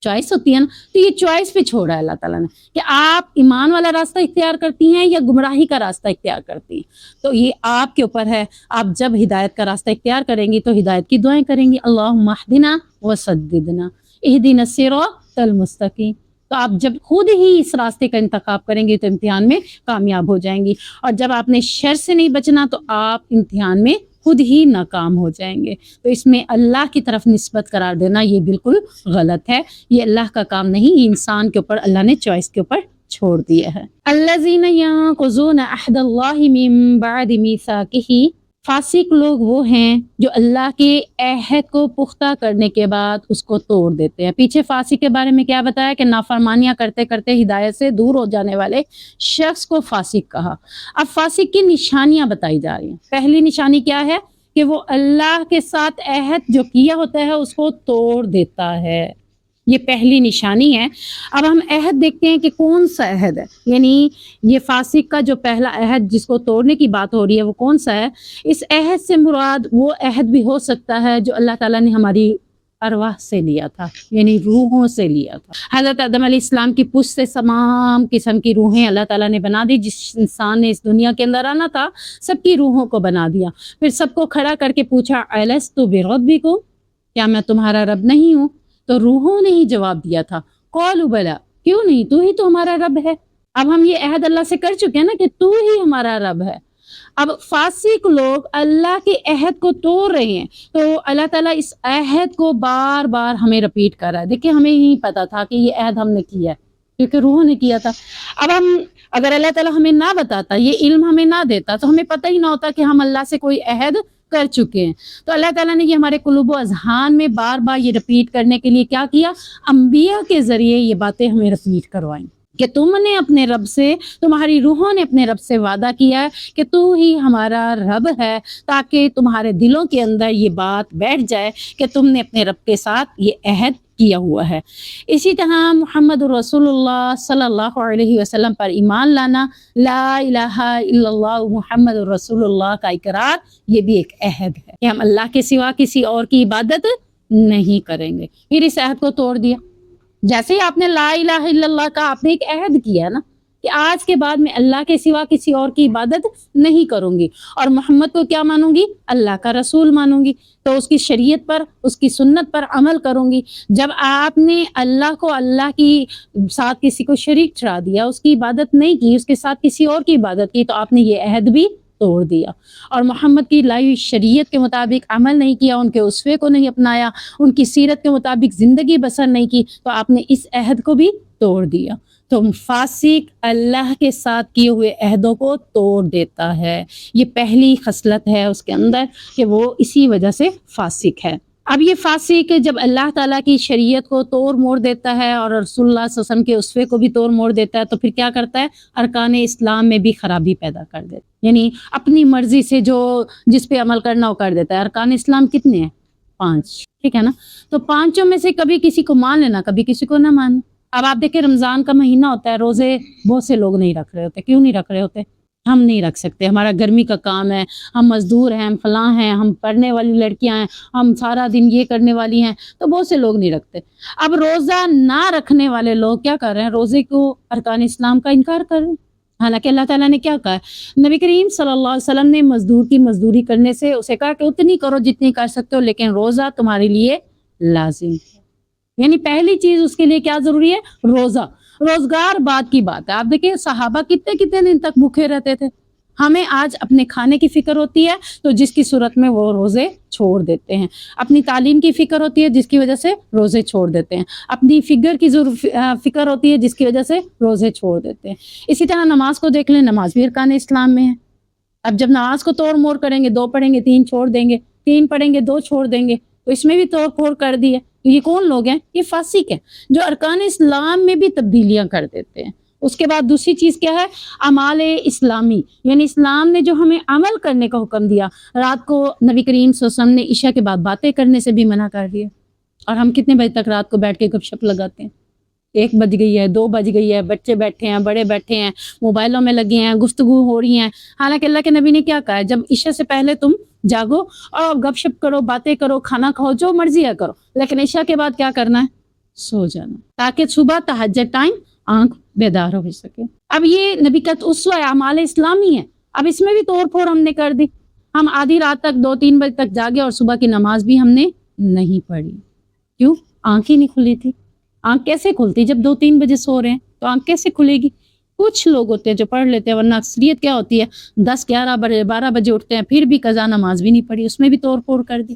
چوائس ہوتی ہے نا. تو یہ چوائس پہ چھوڑا ہے اللہ تعالیٰ نے کہ آپ ایمان والا راستہ اختیار کرتی ہیں یا گمراہی کا راستہ اختیار کرتی ہیں. تو یہ آپ کے اوپر ہے. آپ جب ہدایت کا راستہ اختیار کریں گی تو ہدایت کی دعائیں کریں گی، اللہم اہدنا وسددنا اہدنا الصراط المستقیم. تو آپ جب خود ہی اس راستے کا انتخاب کریں گے تو امتحان میں کامیاب ہو جائیں گی. اور جب آپ نے شر سے نہیں بچنا تو آپ امتحان میں خود ہی ناکام ہو جائیں گے. تو اس میں اللہ کی طرف نسبت قرار دینا یہ بالکل غلط ہے. یہ اللہ کا کام نہیں، یہ انسان کے اوپر اللہ نے چوائس کے اوپر چھوڑ دیا ہے. الذین ینقضون عہد اللہ من بعد میثاقہ فاسق لوگ وہ ہیں جو اللہ کے عہد کو پختہ کرنے کے بعد اس کو توڑ دیتے ہیں۔ پیچھے فاسق کے بارے میں کیا بتایا کہ نافرمانیاں کرتے کرتے ہدایت سے دور ہو جانے والے شخص کو فاسق کہا۔ اب فاسق کی نشانیاں بتائی جا رہی ہیں۔ پہلی نشانی کیا ہے کہ وہ اللہ کے ساتھ عہد جو کیا ہوتا ہے اس کو توڑ دیتا ہے، یہ پہلی نشانی ہے۔ اب ہم عہد دیکھتے ہیں کہ کون سا عہد ہے، یعنی یہ فاسق کا جو پہلا عہد جس کو توڑنے کی بات ہو رہی ہے وہ کون سا ہے؟ اس عہد سے مراد وہ عہد بھی ہو سکتا ہے جو اللہ تعالیٰ نے ہماری ارواح سے لیا تھا، یعنی روحوں سے لیا تھا۔ حضرت آدم علیہ السلام کی پشت سے تمام قسم کی روحیں اللہ تعالیٰ نے بنا دی۔ جس انسان نے اس دنیا کے اندر آنا تھا سب کی روحوں کو بنا دیا، پھر سب کو کھڑا کر کے پوچھا الستُ بربکم، کیا میں تمہارا رب نہیں ہوں؟ تو روحوں نے ہی جواب دیا تھا قالوا بلی، کیوں نہیں، تو ہی تو ہمارا رب ہے۔ اب ہم یہ عہد اللہ سے کر چکے ہیں نا کہ تو ہی ہمارا رب ہے۔ اب فاسق لوگ اللہ کے عہد کو توڑ رہے ہیں، تو اللہ تعالیٰ اس عہد کو بار بار ہمیں رپیٹ کر رہا ہے۔ دیکھیں ہمیں ہی پتا تھا کہ یہ عہد ہم نے کیا ہے کیونکہ روحوں نے کیا تھا۔ اب ہم اگر اللہ تعالیٰ ہمیں نہ بتاتا، یہ علم ہمیں نہ دیتا، تو ہمیں پتہ ہی نہ ہوتا کہ ہم اللہ سے کوئی عہد کر چکے ہیں۔ تو اللہ تعالیٰ نے یہ ہمارے قلوب و اذہان میں بار بار یہ رپیٹ کرنے کے لیے کیا کیا؟ انبیاء کے ذریعے یہ باتیں ہمیں رپیٹ کروائیں کہ تم نے اپنے رب سے، تمہاری روحوں نے اپنے رب سے وعدہ کیا ہے کہ تو ہی ہمارا رب ہے، تاکہ تمہارے دلوں کے اندر یہ بات بیٹھ جائے کہ تم نے اپنے رب کے ساتھ یہ عہد کیا ہوا ہے۔ اسی طرح محمد رسول اللہ صلی اللہ علیہ وسلم پر ایمان لانا، لا الہ الا اللہ محمد رسول اللہ کا اقرار، یہ بھی ایک عہد ہے کہ ہم اللہ کے سوا کسی اور کی عبادت نہیں کریں گے۔ پھر اس عہد کو توڑ دیا۔ جیسے ہی آپ نے لا الہ الا اللہ کا، آپ نے ایک عہد کیا نا کہ آج کے بعد میں اللہ کے سوا کسی اور کی عبادت نہیں کروں گی، اور محمد کو کیا مانوں گی؟ اللہ کا رسول مانوں گی، تو اس کی شریعت پر، اس کی سنت پر عمل کروں گی۔ جب آپ نے اللہ کو اللہ کی ساتھ کسی کو شریک ٹھہرا دیا، اس کی عبادت نہیں کی، اس کے ساتھ کسی اور کی عبادت کی، تو آپ نے یہ عہد بھی توڑ دیا، اور محمد کی لائی ہوئی شریعت کے مطابق عمل نہیں کیا، ان کے اسوے کو نہیں اپنایا، ان کی سیرت کے مطابق زندگی بسر نہیں کی، تو آپ نے اس عہد کو بھی توڑ دیا۔ تو فاسق اللہ کے ساتھ کیے ہوئے عہدوں کو توڑ دیتا ہے، یہ پہلی خصلت ہے اس کے اندر کہ وہ اسی وجہ سے فاسق ہے۔ اب یہ فاسق جب اللہ تعالیٰ کی شریعت کو توڑ موڑ دیتا ہے اور رسول اللہ صلی اللہ علیہ وسلم کے اسوے کو بھی توڑ موڑ دیتا ہے، تو پھر کیا کرتا ہے؟ ارکان اسلام میں بھی خرابی پیدا کر دیتا ہے، یعنی اپنی مرضی سے جو جس پہ عمل کرنا وہ کر دیتا ہے۔ ارکان اسلام کتنے ہیں؟ 5، ٹھیک ہے نا؟ تو 5 میں سے کبھی کسی کو مان لینا، کبھی کسی کو نہ ماننا۔ اب آپ دیکھیں رمضان کا مہینہ ہوتا ہے، روزے بہت سے لوگ نہیں رکھ رہے ہوتے۔ کیوں نہیں رکھ رہے ہوتے؟ ہم نہیں رکھ سکتے، ہمارا گرمی کا کام ہے، ہم مزدور ہیں، ہم فلاں ہیں، ہم پڑھنے والی لڑکیاں ہیں، ہم سارا دن یہ کرنے والی ہیں، تو بہت سے لوگ نہیں رکھتے۔ اب روزہ نہ رکھنے والے لوگ کیا کر رہے ہیں؟ روزے کو، ارکان اسلام کا انکار کر رہے ہیں، حالانکہ اللہ تعالیٰ نے کیا کہا ہے؟ نبی کریم صلی اللہ علیہ وسلم نے مزدور کی مزدوری کرنے سے اسے کہا کہ اتنی کرو جتنی کر سکتے ہو، لیکن روزہ تمہارے لیے لازم ہے۔ یعنی پہلی چیز اس کے لیے کیا ضروری ہے؟ روزہ۔ روزگار بعد کی بات ہے۔ آپ دیکھیں صحابہ کتنے کتنے دن تک بھوکے رہتے تھے۔ ہمیں آج اپنے کھانے کی فکر ہوتی ہے تو جس کی صورت میں وہ روزے چھوڑ دیتے ہیں، اپنی تعلیم کی فکر ہوتی ہے جس کی وجہ سے روزے چھوڑ دیتے ہیں، اپنی فگر کی فکر ہوتی ہے جس کی وجہ سے روزے چھوڑ دیتے ہیں۔ اسی طرح نماز کو دیکھ لیں، نماز بھی ارکان اسلام میں ہے۔ اب جب نماز کو توڑ موڑ کریں گے، 2 پڑھیں گے 3 چھوڑ دیں گے، 3 پڑھیں گے 2 چھوڑ دیں گے، تو اس میں بھی توڑ پھوڑ کر دی ہے۔ یہ کون لوگ ہیں؟ یہ فاسق ہیں جو ارکان اسلام میں بھی تبدیلیاں کر دیتے ہیں۔ اس کے بعد دوسری چیز کیا ہے؟ اعمال اسلامی، یعنی اسلام نے جو ہمیں عمل کرنے کا حکم دیا، رات کو نبی کریم صلی اللہ علیہ وسلم نے عشاء کے بعد باتیں کرنے سے بھی منع کر دیا، اور ہم کتنے بجے تک رات کو بیٹھ کے گپ شپ لگاتے ہیں؟ 1 بج گئی ہے، 2 بج گئی ہے، بچے بیٹھے ہیں، بڑے بیٹھے ہیں، موبائلوں میں لگے ہیں، گفتگو ہو رہی ہیں، حالانکہ اللہ کے نبی نے کیا کہا ہے؟ جب عشاء سے پہلے تم جاگو اور گپ شپ کرو، باتیں کرو، کھانا کھاؤ، جو مرضی ہے کرو، لیکن عشاء کے بعد کیا کرنا ہے؟ سو جانا، تاکہ صبح تہجد ٹائم آنکھ بیدار ہو سکے۔ اب یہ نبی کا اسوہ ہے، اعمال اسلامی ہے۔ اب اس میں بھی توڑ پھوڑ ہم نے کر دی، ہم آدھی رات تک 2-3 بجے تک جاگے اور صبح کی نماز بھی ہم نے نہیں پڑھی۔ کیوں؟ آنکھ ہی نہیں کھلی تھی۔ آنکھ کیسے کھلتی؟ جب 2-3 بجے سو رہے ہیں تو آنکھ کیسے کھلے گی؟ کچھ لوگ ہوتے ہیں جو پڑھ لیتے ہیں، ورنہ اکثریت کیا ہوتی ہے 10-11 بجے 12 بجے اٹھتے ہیں، پھر بھی قضا نماز بھی نہیں پڑھی، اس میں بھی توڑ پھوڑ کر دی۔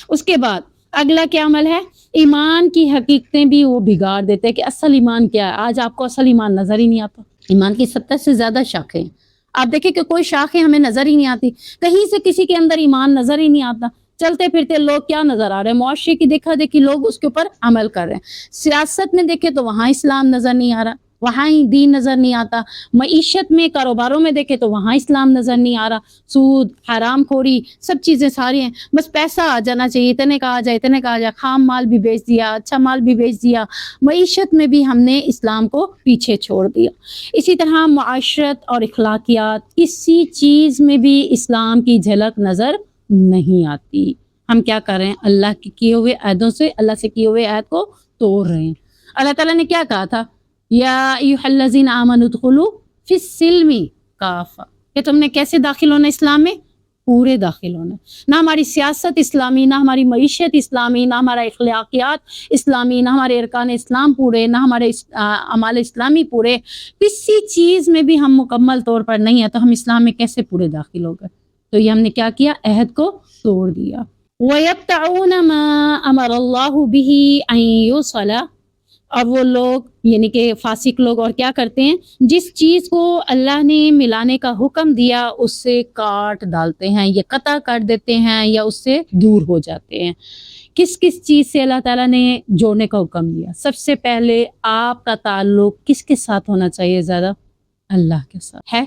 اس کے بعد اگلا کیا عمل ہے؟ ایمان کی حقیقتیں بھی وہ بگاڑ دیتے ہیں کہ اصل ایمان کیا ہے۔ آج آپ کو اصل ایمان نظر ہی نہیں آتا۔ ایمان کی 70 سے زیادہ شاخیں ہیں، آپ دیکھیں کہ کوئی شاخیں ہمیں نظر ہی نہیں آتی، کہیں سے کسی کے اندر ایمان نظر ہی نہیں آتا، چلتے پھرتے لوگ کیا نظر آ رہے ہیں، معاشرے کی دیکھا دیکھی لوگ اس کے اوپر عمل کر رہے ہیں، سیاست میں دیکھیں تو وہاں اسلام نظر نہیں آ رہا، وہاں ہی دین نظر نہیں آتا، معیشت میں کاروباروں میں دیکھیں تو وہاں اسلام نظر نہیں آ رہا، سود حرام خوری سب چیزیں ساری ہیں، بس پیسہ آ جانا چاہیے، اتنے کا آ جائے اتنے کا آ جائے، خام مال بھی بیچ دیا، اچھا مال بھی بیچ دیا، معیشت میں بھی ہم نے اسلام کو پیچھے چھوڑ دیا۔ اسی طرح معاشرت اور اخلاقیات کسی چیز میں بھی اسلام کی جھلک نظر نہیں آتی۔ ہم کیا کر رہے ہیں؟ اللہ کے کیے ہوئے عہدوں سے، اللہ سے کیے ہوئے عہد کو توڑ رہے ہیں۔ اللہ تعالیٰ نے کیا کہا تھا؟ یا ایھا الذین آمنوا ادخلوا فی السلم کافہ، کہ تم نے کیسے داخل ہونا اسلام میں؟ پورے داخل ہونا۔ نہ ہماری سیاست اسلامی، نہ ہماری معیشت اسلامی، نہ ہمارا اخلاقیات اسلامی، نہ ہمارے ارکان اسلام پورے، نہ ہمارے اعمال اسلامی پورے، کسی چیز میں بھی ہم مکمل طور پر نہیں ہے، تو ہم اسلام میں کیسے پورے داخل ہو گئے؟ تو یہ ہم نے کیا کیا؟ عہد کو توڑ دیا۔ وَيَقْطَعُونَ مَا أَمَرَ اللَّهُ بِهِ أَن يُوصَلَ، اور وہ لوگ یعنی کہ فاسق لوگ اور کیا کرتے ہیں؟ جس چیز کو اللہ نے ملانے کا حکم دیا اس سے کاٹ ڈالتے ہیں، یا قطع کر دیتے ہیں، یا اس سے دور ہو جاتے ہیں۔ کس کس چیز سے اللہ تعالیٰ نے جوڑنے کا حکم دیا؟ سب سے پہلے آپ کا تعلق کس کے ساتھ ہونا چاہیے؟ زیادہ اللہ کے ساتھ ہے۔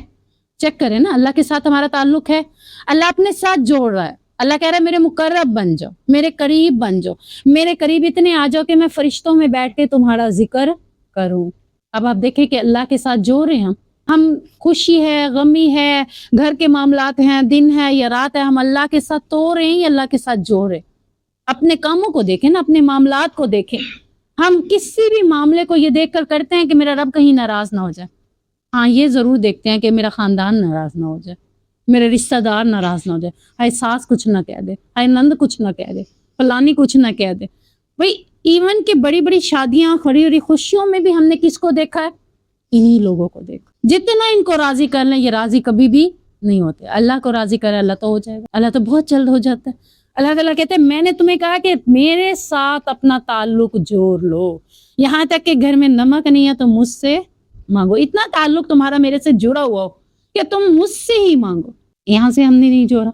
چیک کریں نا، اللہ کے ساتھ ہمارا تعلق ہے، اللہ اپنے ساتھ جوڑ رہا ہے۔ اللہ کہہ رہا ہے میرے مقرب بن جاؤ، میرے قریب بن جاؤ، میرے قریب اتنے آ جاؤ کہ میں فرشتوں میں بیٹھ کے تمہارا ذکر کروں۔ اب آپ دیکھیں کہ اللہ کے ساتھ جوڑ رہے ہیں ہم، خوشی ہے، غمی ہے، گھر کے معاملات ہیں، دن ہے یا رات ہے، ہم اللہ کے ساتھ توڑ رہے ہیں یا اللہ کے ساتھ جوڑ رہے ہیں؟ اپنے کاموں کو دیکھیں نا، اپنے معاملات کو دیکھیں۔ ہم کسی بھی معاملے کو یہ دیکھ کر کرتے ہیں کہ میرا رب کہیں ناراض نہ ہو جائے؟ ہاں، یہ ضرور دیکھتے ہیں کہ میرا خاندان ناراض نہ ہو جائے، میرے رشتہ دار ناراض نہ ہو جائے، ہائے ساس کچھ نہ کہہ دے، ہائے نند کچھ نہ کہہ دے، فلانی کچھ نہ کہہ دے۔ بھئی ایون کہ بڑی بڑی شادیاں، بڑی بڑی خوشیوں میں بھی ہم نے کس کو دیکھا ہے؟ انہی لوگوں کو دیکھا۔ جتنا ان کو راضی کر لیں، یہ راضی کبھی بھی نہیں ہوتے۔ اللہ کو راضی کرے اللہ تو ہو جائے گا، اللہ تو بہت جلد ہو جاتا ہے۔ اللہ تعالیٰ کہتے ہیں میں نے تمہیں کہا کہ میرے ساتھ اپنا تعلق جوڑ لو، یہاں تک کہ گھر میں نمک نہیں ہے تو مجھ سے مانگو، اتنا تعلق تمہارا میرے سے جڑا ہوا ہو کہ تم مجھ سے ہی مانگو۔ یہاں سے ہم نے نہیں جوڑا۔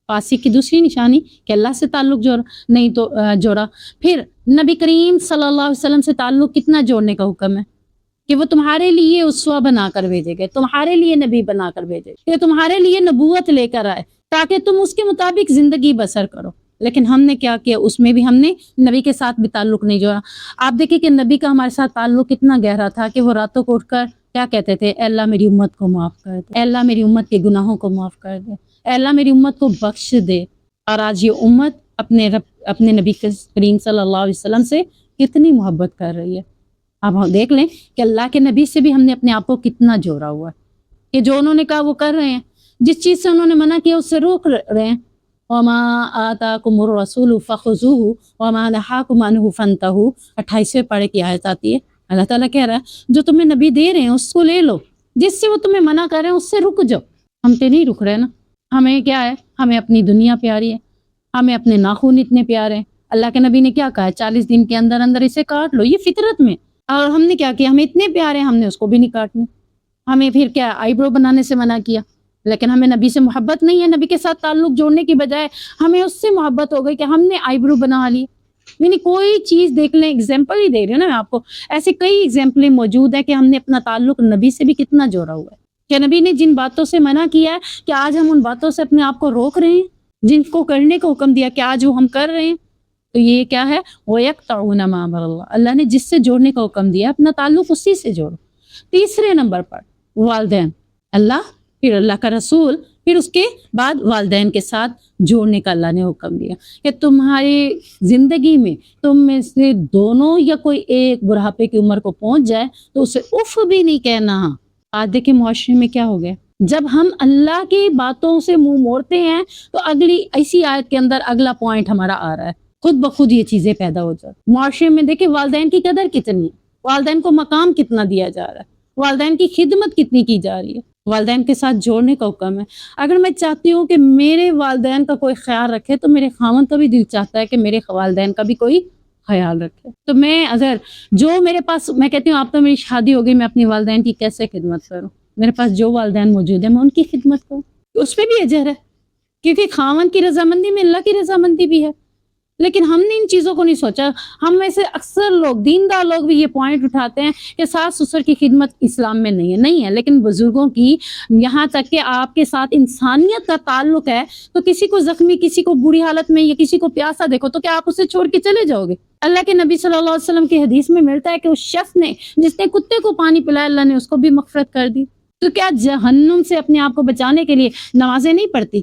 فاسق کی دوسری نشانی کہ اللہ سے تعلق جوڑا۔ پھر نبی کریم صلی اللہ علیہ وسلم سے تعلق کتنا جوڑنے کا حکم ہے کہ وہ تمہارے لیے اسوہ بنا کر بھیجے گئے، تمہارے لیے نبی بنا کر بھیجے گئے، کہ تمہارے لیے نبوت لے کر آئے تاکہ تم اس کے مطابق زندگی بسر کرو۔ لیکن ہم نے کیا کیا؟ اس میں بھی ہم نے نبی کے ساتھ بھی تعلق نہیں جوڑا۔ آپ دیکھیں کہ نبی کا ہمارے ساتھ تعلق کتنا گہرا تھا کہ وہ راتوں کو اٹھ کر کیا کہتے تھے؟ اے اللہ میری امت کو معاف کر دے، اے اللہ میری امت کے گناہوں کو معاف کر دے، اے اللہ میری امت کو بخش دے۔ اور آج یہ امت اپنے نبی کریم صلی اللہ علیہ وسلم سے کتنی محبت کر رہی ہے۔ اب ہم دیکھ لیں کہ اللہ کے نبی سے بھی ہم نے اپنے آپ کو کتنا جوڑا ہوا ہے کہ جو انہوں نے کہا وہ کر رہے ہیں، جس چیز سے انہوں نے منع کیا اس سے روک رہے ہیں۔ وَمَا آتَاكُمُ الرَّسُولُ فَخُذُوهُ وَمَا نَهَاكُمْ عَنْهُ فَانْتَهُوا، 28ویں پارے کی آیت آتی ہے۔ اللہ تعالیٰ کہہ رہا ہے جو تمہیں نبی دے رہے ہیں اس کو لے لو، جس سے وہ تمہیں منع کر رہے ہیں اس سے رک جاؤ۔ ہم تو نہیں رک رہے نا، ہمیں کیا ہے؟ ہمیں اپنی دنیا پیاری ہے، ہمیں اپنے ناخن اتنے پیارے ہیں۔ اللہ کے نبی نے کیا کہا ہے؟ 40 دن کے اندر اندر اسے کاٹ لو، یہ فطرت میں۔ اور ہم نے کیا کیا؟ ہمیں اتنے پیارے ہیں، ہم نے اس کو بھی نہیں کاٹنے۔ ہمیں پھر کیا آئی برو بنانے سے منع کیا، لیکن ہمیں نبی سے محبت نہیں ہے، نبی کے ساتھ تعلق جوڑنے کی بجائے ہمیں اس سے محبت ہو گئی کہ ہم نے آئی برو بنا لی۔ یعنی کوئی چیز دیکھ لیں، اگزامپل ہی دے رہی ہوں نا میں آپ کو، ایسے کئی اگزامپلیں موجود ہیں کہ ہم نے اپنا تعلق نبی سے بھی کتنا جوڑا ہوا ہے، کہ نبی نے جن باتوں سے منع کیا ہے کہ آج ہم ان باتوں سے اپنے آپ کو روک رہے ہیں، جن کو کرنے کا حکم دیا کہ آج وہ ہم کر رہے ہیں۔ تو یہ کیا ہے؟ وَيَقْطَعُونَ مَا أَمَرَ اللَّهُ، اللہ نے جس سے جوڑنے کا حکم دیا اپنا تعلق اسی سے جوڑو۔ تیسرے نمبر پر والدین، اللہ، پھر اللہ کا رسول، پھر اس کے بعد والدین کے ساتھ جوڑنے کا اللہ نے حکم دیا کہ تمہاری زندگی میں تم میں سے دونوں یا کوئی ایک بڑھاپے کی عمر کو پہنچ جائے تو اسے اف بھی نہیں کہنا۔ آج دیکھیں معاشرے میں کیا ہو گیا، جب ہم اللہ کی باتوں سے منہ موڑتے ہیں تو اگلی ایسی آیت کے اندر اگلا پوائنٹ ہمارا آ رہا ہے، خود بخود یہ چیزیں پیدا ہو جاتی۔ معاشرے میں دیکھیں والدین کی قدر کتنی ہے، والدین کو مقام کتنا دیا جا رہا ہے، والدین کی خدمت کتنی کی جا رہی ہے، والدین کے ساتھ جوڑنے کا حکم ہے۔ اگر میں چاہتی ہوں کہ میرے والدین کا کوئی خیال رکھے تو میرے خاوند کا بھی دل چاہتا ہے کہ میرے والدین کا بھی کوئی خیال رکھے۔ تو میں اگر جو میرے پاس، میں کہتی ہوں آپ تو میری شادی ہو گئی، میں اپنی والدین کی کیسے خدمت کروں؟ میرے پاس جو والدین موجود ہیں میں ان کی خدمت کروں، اس پہ بھی اجر ہے، کیونکہ خاوند کی رضامندی میں اللہ کی رضامندی بھی ہے۔ لیکن ہم نے ان چیزوں کو نہیں سوچا۔ ہم میں سے اکثر لوگ، دیندار لوگ بھی یہ پوائنٹ اٹھاتے ہیں کہ ساس سسر کی خدمت اسلام میں نہیں ہے، لیکن بزرگوں کی، یہاں تک کہ آپ کے ساتھ انسانیت کا تعلق ہے، تو کسی کو زخمی، کسی کو بری حالت میں یا کسی کو پیاسا دیکھو تو کیا آپ اسے چھوڑ کے چلے جاؤ گے؟ اللہ کے نبی صلی اللہ علیہ وسلم کی حدیث میں ملتا ہے کہ اس شخص نے جس نے کتے کو پانی پلایا اللہ نے اس کو بھی مغفرت کر دی۔ تو کیا جہنم سے اپنے آپ کو بچانے کے لیے نمازیں نہیں پڑھتی؟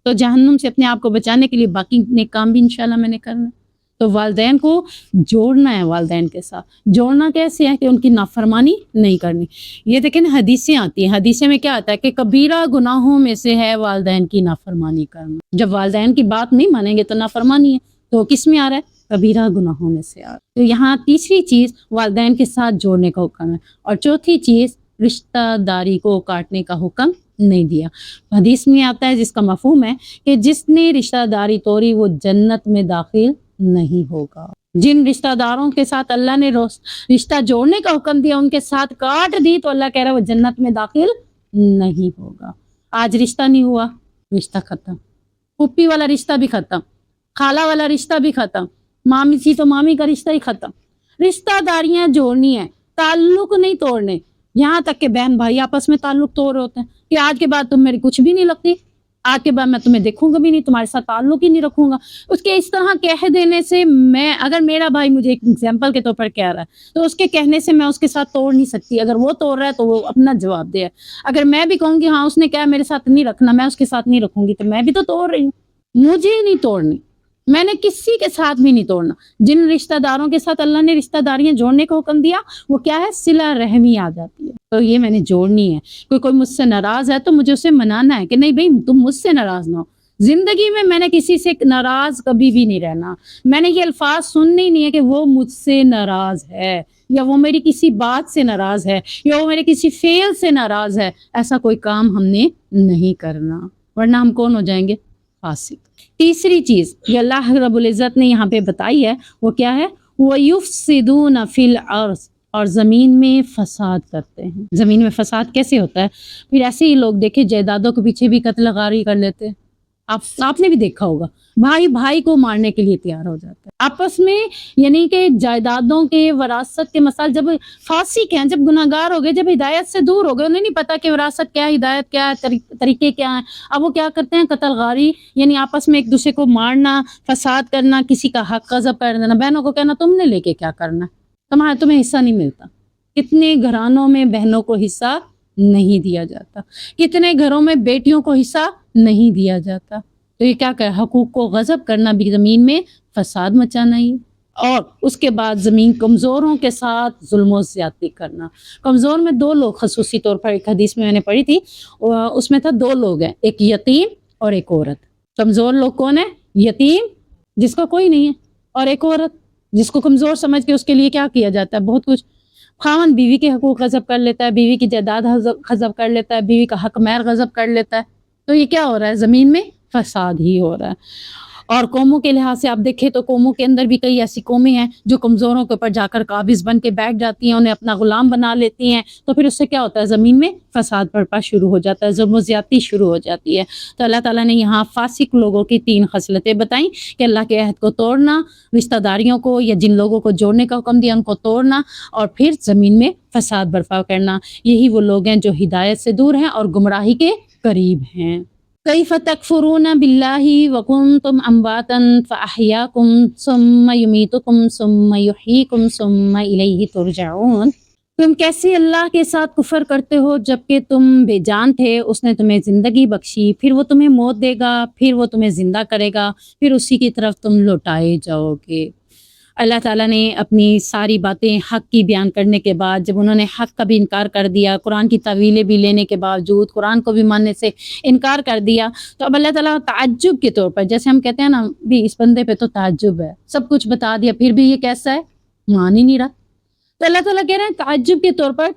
تو جہنم سے اپنے آپ کو بچانے کے لیے باقی نیک کام بھی انشاءاللہ میں نے کرنا۔ تو والدین کو جوڑنا ہے، والدین کے ساتھ جوڑنا کیسے ہے کہ ان کی نافرمانی نہیں کرنی۔ یہ دیکھیں حدیثیں آتی ہیں، حدیثیں میں کیا آتا ہے کہ کبیرہ گناہوں میں سے ہے والدین کی نافرمانی کرنا۔ جب والدین کی بات نہیں مانیں گے تو نافرمانی ہے، تو کس میں آ رہا ہے؟ کبیرہ گناہوں میں سے آ رہا ہے۔ تو یہاں تیسری چیز والدین کے ساتھ جوڑنے کا حکم ہے، اور چوتھی چیز رشتہ داری کو کاٹنے کا حکم نہیں دیا۔ حدیث میں آتا ہے جس کا مفہوم ہے کہ جس نے رشتہ داری توڑی وہ جنت میں داخل نہیں ہوگا۔ جن رشتہ داروں کے ساتھ اللہ نے رشتہ جوڑنے کا حکم دیا ان کے ساتھ کاٹ دی تو اللہ کہہ رہا ہے وہ جنت میں داخل نہیں ہوگا۔ آج رشتہ نہیں ہوا، رشتہ ختم، پھوپھی والا رشتہ بھی ختم، خالہ والا رشتہ بھی ختم، مامی تھی تو مامی کا رشتہ ہی ختم۔ رشتہ داریاں جوڑنی ہیں، تعلق نہیں توڑنے۔ یہاں تک کہ بہن بھائی آپس میں تعلق توڑ ہوتے ہیں کہ آج کے بعد تم میری کچھ بھی نہیں لگتی، آج کے بعد میں تمہیں دیکھوں گا بھی نہیں، تمہارے ساتھ تعلق ہی نہیں رکھوں گا۔ اس کے اس طرح کہہ دینے سے میں، اگر میرا بھائی مجھے ایک ایگزامپل کے طور پر کہہ رہا ہے تو اس کے کہنے سے میں اس کے ساتھ توڑ نہیں سکتی۔ اگر وہ توڑ رہا ہے تو وہ اپنا جواب دے ہے۔ اگر میں بھی کہوں گی ہاں اس نے کہا میرے ساتھ نہیں رکھنا، میں اس کے ساتھ نہیں رکھوں گی، تو میں بھی تو توڑ رہی ہوں۔ مجھے نہیں توڑنی، میں نے کسی کے ساتھ بھی نہیں توڑنا۔ جن رشتہ داروں کے ساتھ اللہ نے رشتہ داریاں جوڑنے کا حکم دیا وہ کیا ہے؟ صلہ رحمی آ جاتی ہے، تو یہ میں نے جوڑنی ہے۔ کوئی مجھ سے ناراض ہے تو مجھے اسے منانا ہے کہ نہیں بھائی تم مجھ سے ناراض نہ ہو۔ زندگی میں نے کسی سے ناراض کبھی بھی نہیں رہنا۔ میں نے یہ الفاظ سننے ہی نہیں ہے کہ وہ مجھ سے ناراض ہے، یا وہ میری کسی بات سے ناراض ہے، یا وہ میرے کسی فعل سے ناراض ہے۔ ایسا کوئی کام ہم نے نہیں کرنا، ورنہ ہم کون ہو جائیں گے؟ فاسق۔ تیسری چیز یہ اللہ رب العزت نے یہاں پہ بتائی ہے، وہ کیا ہے؟ وَيُفْسِدُونَ فِي الْأَرْضِ، اور زمین میں فساد کرتے ہیں۔ زمین میں فساد کیسے ہوتا ہے؟ پھر ایسے ہی لوگ دیکھے جائیدادوں کے پیچھے بھی قتل غاری کر لیتے ہیں۔ آپ نے بھی دیکھا ہوگا، بھائی بھائی کو مارنے کے لیے تیار ہو جاتا ہے آپس میں، یعنی کہ جائیدادوں کے، وراثت کے مسائل جب فاسق ہیں، جب گناہگار ہو گئے، جب ہدایت سے دور ہو گئے، انہیں نہیں پتا کہ وراثت کیا ہے، ہدایت کیا ہے، طریقے کیا ہیں، اب وہ کیا کرتے ہیں؟ قتل غاری، یعنی آپس میں ایک دوسرے کو مارنا، فساد کرنا، کسی کا حق غصب کر دینا، بہنوں کو کہنا تم نے لے کے کیا کرنا، تمہیں حصہ نہیں ملتا۔ کتنے گھرانوں میں بہنوں کو حصہ نہیں دیا جاتا، کتنے گھروں میں بیٹیوں کو حصہ نہیں دیا جاتا۔ تو یہ کیا کہ حقوق کو غصب کرنا بھی زمین میں فساد مچانا ہی، اور اس کے بعد زمین کمزوروں کے ساتھ ظلم و زیادتی کرنا۔ کمزور میں دو لوگ خصوصی طور پر، ایک حدیث میں نے پڑھی تھی، اس میں تھا دو لوگ ہیں، ایک یتیم اور ایک عورت۔ کمزور لوگ کون ہے؟ یتیم جس کا کوئی نہیں ہے، اور ایک عورت جس کو کمزور سمجھ کے اس کے لیے کیا کیا جاتا ہے؟ بہت کچھ۔ خاوند بیوی کے حقوق غصب کر لیتا ہے، بیوی کی جائیداد غصب کر لیتا ہے، بیوی کا حق مہر غصب کر لیتا ہے، تو یہ کیا ہو رہا ہے؟ زمین میں فساد ہی ہو رہا ہے۔ اور قوموں کے لحاظ سے آپ دیکھیں تو قوموں کے اندر بھی کئی ایسی قومیں ہیں جو کمزوروں کے اوپر جا کر قابض بن کے بیٹھ جاتی ہیں، انہیں اپنا غلام بنا لیتی ہیں، تو پھر اس سے کیا ہوتا ہے؟ زمین میں فساد برپا شروع ہو جاتا ہے، ظلم و زیادتی شروع ہو جاتی ہے۔ تو اللہ تعالیٰ نے یہاں فاسق لوگوں کی 3 خصلتیں بتائیں کہ اللہ کے عہد کو توڑنا، رشتہ داریوں کو یا جن لوگوں کو جوڑنے کا حکم دیا ان کو توڑنا، اور پھر زمین میں فساد برپا کرنا۔ یہی وہ لوگ ہیں جو ہدایت سے دور ہیں اور گمراہی کے قریب ہیں۔ کیف تکفرون باللہ وکنتم امواتا فاحیاکم ثم یمیتکم ثم یحییکم ثم الیہ ترجعون۔ تم کیسے اللہ کے ساتھ کفر کرتے ہو جبکہ تم بے جان تھے، اس نے تمہیں زندگی بخشی، پھر وہ تمہیں موت دے گا، پھر وہ تمہیں زندہ کرے گا، پھر اسی کی طرف تم لوٹائے جاؤ گے۔ اللہ تعالیٰ نے اپنی ساری باتیں حق کی بیان کرنے کے بعد، جب انہوں نے حق کا بھی انکار کر دیا، قرآن کی تعویلیں بھی لینے کے باوجود قرآن کو بھی ماننے سے انکار کر دیا، تو اب اللہ تعالیٰ تعجب کے طور پر، جیسے ہم کہتے ہیں نا بھی اس بندے پہ تو تعجب ہے، سب کچھ بتا دیا پھر بھی یہ کیسا ہے؟ مان ہی نہیں رہا۔ تو اللہ تعالیٰ کہہ رہے ہیں تعجب کے طور پر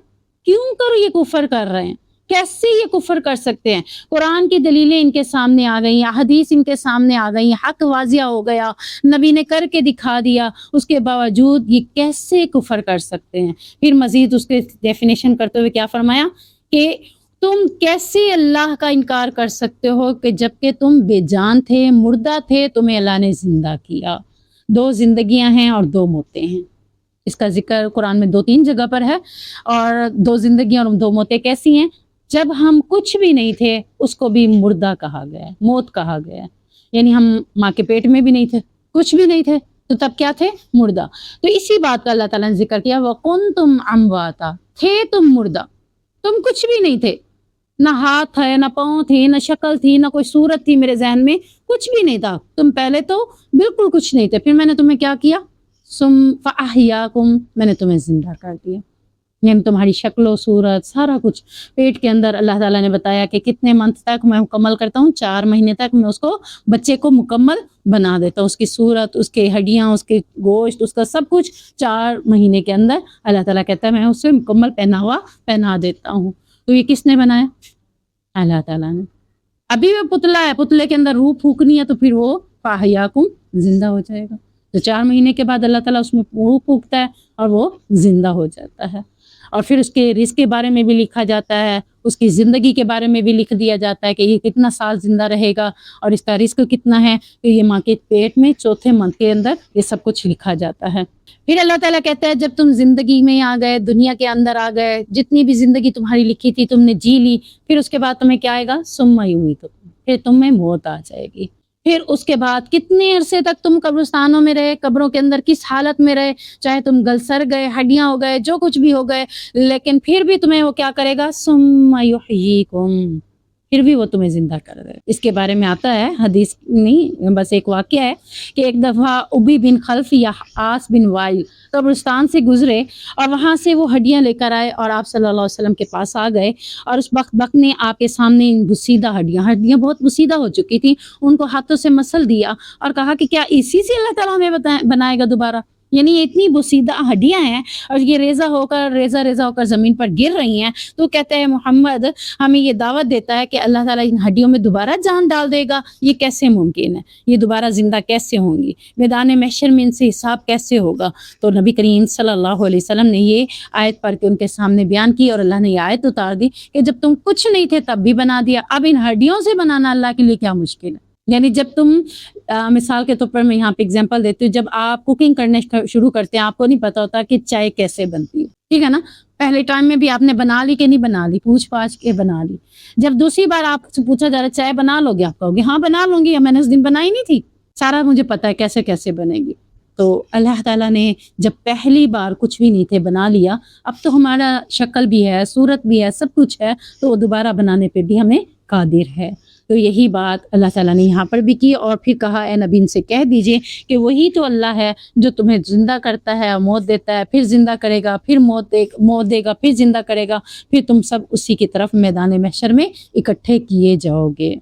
کیوں کر یہ کفر کر رہے ہیں، کیسے یہ کفر کر سکتے ہیں؟ قرآن کی دلیلیں ان کے سامنے آ گئی، حدیث ان کے سامنے آ گئی، حق واضح ہو گیا، نبی نے کر کے دکھا دیا، اس کے باوجود یہ کیسے کفر کر سکتے ہیں؟ پھر مزید اس کے ڈیفینیشن کرتے ہوئے کیا فرمایا کہ تم کیسے اللہ کا انکار کر سکتے ہو کہ جب کہ تم بے جان تھے، مردہ تھے، تمہیں اللہ نے زندہ کیا۔ 2 زندگیاں ہیں اور 2 موتیں ہیں۔ اس کا ذکر قرآن میں 2-3 جگہ پر ہے۔ اور 2 زندگیاں اور 2 موتیں کیسی ہیں؟ جب ہم کچھ بھی نہیں تھے اس کو بھی مردہ کہا گیا ہے، موت کہا گیا ہے، یعنی ہم ماں کے پیٹ میں بھی نہیں تھے، کچھ بھی نہیں تھے، تو تب کیا تھے؟ مردہ۔ تو اسی بات کا اللہ تعالیٰ نے ذکر کیا، وَكُنْتُمْ أَمْوَاتًا، تھے تم مردہ، تم کچھ بھی نہیں تھے، نہ ہاتھ ہے، نہ پاؤں تھی، نہ شکل تھی، نہ کوئی صورت تھی میرے ذہن میں، کچھ بھی نہیں تھا، تم پہلے تو بالکل کچھ نہیں تھے، پھر میں نے تمہیں کیا کیا؟ فَأَحْيَاكُمْ، میں نے تمہیں زندہ کر دیا، یعنی تمہاری شکل و صورت سارا کچھ پیٹ کے اندر اللہ تعالیٰ نے بتایا کہ کتنے منتھ تک میں مکمل کرتا ہوں، 4 مہینے تک میں اس کو بچے کو مکمل بنا دیتا ہوں، اس کی صورت، اس کے ہڈیاں، اس کے گوشت، اس کا سب کچھ 4 مہینے کے اندر اللہ تعالیٰ کہتا ہے میں اسے مکمل پہنا دیتا ہوں۔ تو یہ کس نے بنایا؟ اللہ تعالیٰ نے۔ ابھی وہ پتلا ہے، پتلے کے اندر روح پھونکنی ہے تو پھر وہ فاحیاکم زندہ ہو جائے گا، تو 4 مہینے کے بعد اللہ تعالیٰ اس میں روح پھونکتا ہے اور وہ زندہ ہو جاتا ہے۔ اور پھر اس کے رزق کے بارے میں بھی لکھا جاتا ہے، اس کی زندگی کے بارے میں بھی لکھ دیا جاتا ہے کہ یہ کتنا سال زندہ رہے گا اور اس کا رزق کتنا ہے، کہ یہ ماں کے پیٹ میں 4تھے منتھ کے اندر یہ سب کچھ لکھا جاتا ہے۔ پھر اللہ تعالیٰ کہتا ہے جب تم زندگی میں آ گئے، دنیا کے اندر آ گئے، جتنی بھی زندگی تمہاری لکھی تھی تم نے جی لی، پھر اس کے بعد تمہیں کیا آئے گا؟ ثم یمیتکم، پھر تم میں موت آ جائے گی۔ پھر اس کے بعد کتنے عرصے تک تم قبرستانوں میں رہے، قبروں کے اندر کس حالت میں رہے، چاہے تم گلسر گئے، ہڈیاں ہو گئے، جو کچھ بھی ہو گئے، لیکن پھر بھی تمہیں وہ کیا کرے گا؟ ثم یحییکم، پھر بھی وہ تمہیں زندہ کر دے۔ اس کے بارے میں آتا ہے، حدیث نہیں بس ایک واقعہ ہے کہ ایک دفعہ ابی بن خلف یا آس بن وائل قبرستان سے گزرے اور وہاں سے وہ ہڈیاں لے کر آئے اور آپ صلی اللہ علیہ وسلم کے پاس آ گئے، اور اس وقت نے آپ کے سامنے ان بسیدہ ہڈیاں بہت بسیدہ ہو چکی تھیں، ان کو ہاتھوں سے مسل دیا اور کہا کہ کیا اسی سے اللہ تعالیٰ ہمیں بنائے گا دوبارہ؟ یعنی یہ اتنی بسیدہ ہڈیاں ہیں اور یہ ریزہ ہو کر زمین پر گر رہی ہیں، تو کہتے ہیں محمد ہمیں یہ دعوت دیتا ہے کہ اللہ تعالیٰ ان ہڈیوں میں دوبارہ جان ڈال دے گا، یہ کیسے ممکن ہے؟ یہ دوبارہ زندہ کیسے ہوں گی؟ میدان محشر میں ان سے حساب کیسے ہوگا؟ تو نبی کریم صلی اللہ علیہ وسلم نے یہ آیت پڑھ کے ان کے سامنے بیان کی، اور اللہ نے یہ آیت اتار دی کہ جب تم کچھ نہیں تھے تب بھی بنا دیا، اب ان ہڈیوں سے بنانا اللہ کے لیے کیا مشکل ہے؟ یعنی جب تم مثال کے طور پر میں یہاں پہ اگزامپل دیتی ہوں، جب آپ کوکنگ کرنے شروع کرتے ہیں آپ کو نہیں پتا ہوتا کہ چائے کیسے بنتی ہے، ٹھیک ہے نا؟ پہلے ٹائم میں بھی آپ نے بنا لی کہ نہیں بنا لی، پوچھ پاچھ کے بنا لی۔ جب دوسری بار آپ سے پوچھا جا رہا ہے چائے بنا لو گے، آپ کہو گے ہاں بنا لوں گی، میں نے اس دن بنائی نہیں تھی، سارا مجھے پتا ہے کیسے کیسے بنے گی۔ تو اللہ تعالیٰ نے جب پہلی بار کچھ بھی نہیں تھے بنا لیا، اب تو ہمارا شکل بھی ہے، صورت بھی ہے، سب کچھ ہے، تو وہ دوبارہ بنانے پہ بھی ہمیں قادر ہے۔ تو یہی بات اللہ تعالیٰ نے یہاں پر بھی کی، اور پھر کہا اے نبی ان سے کہہ دیجئے کہ وہی تو اللہ ہے جو تمہیں زندہ کرتا ہے اور موت دیتا ہے، پھر زندہ کرے گا، پھر موت دے گا، پھر زندہ کرے گا، پھر تم سب اسی کی طرف میدان محشر میں اکٹھے کیے جاؤ گے۔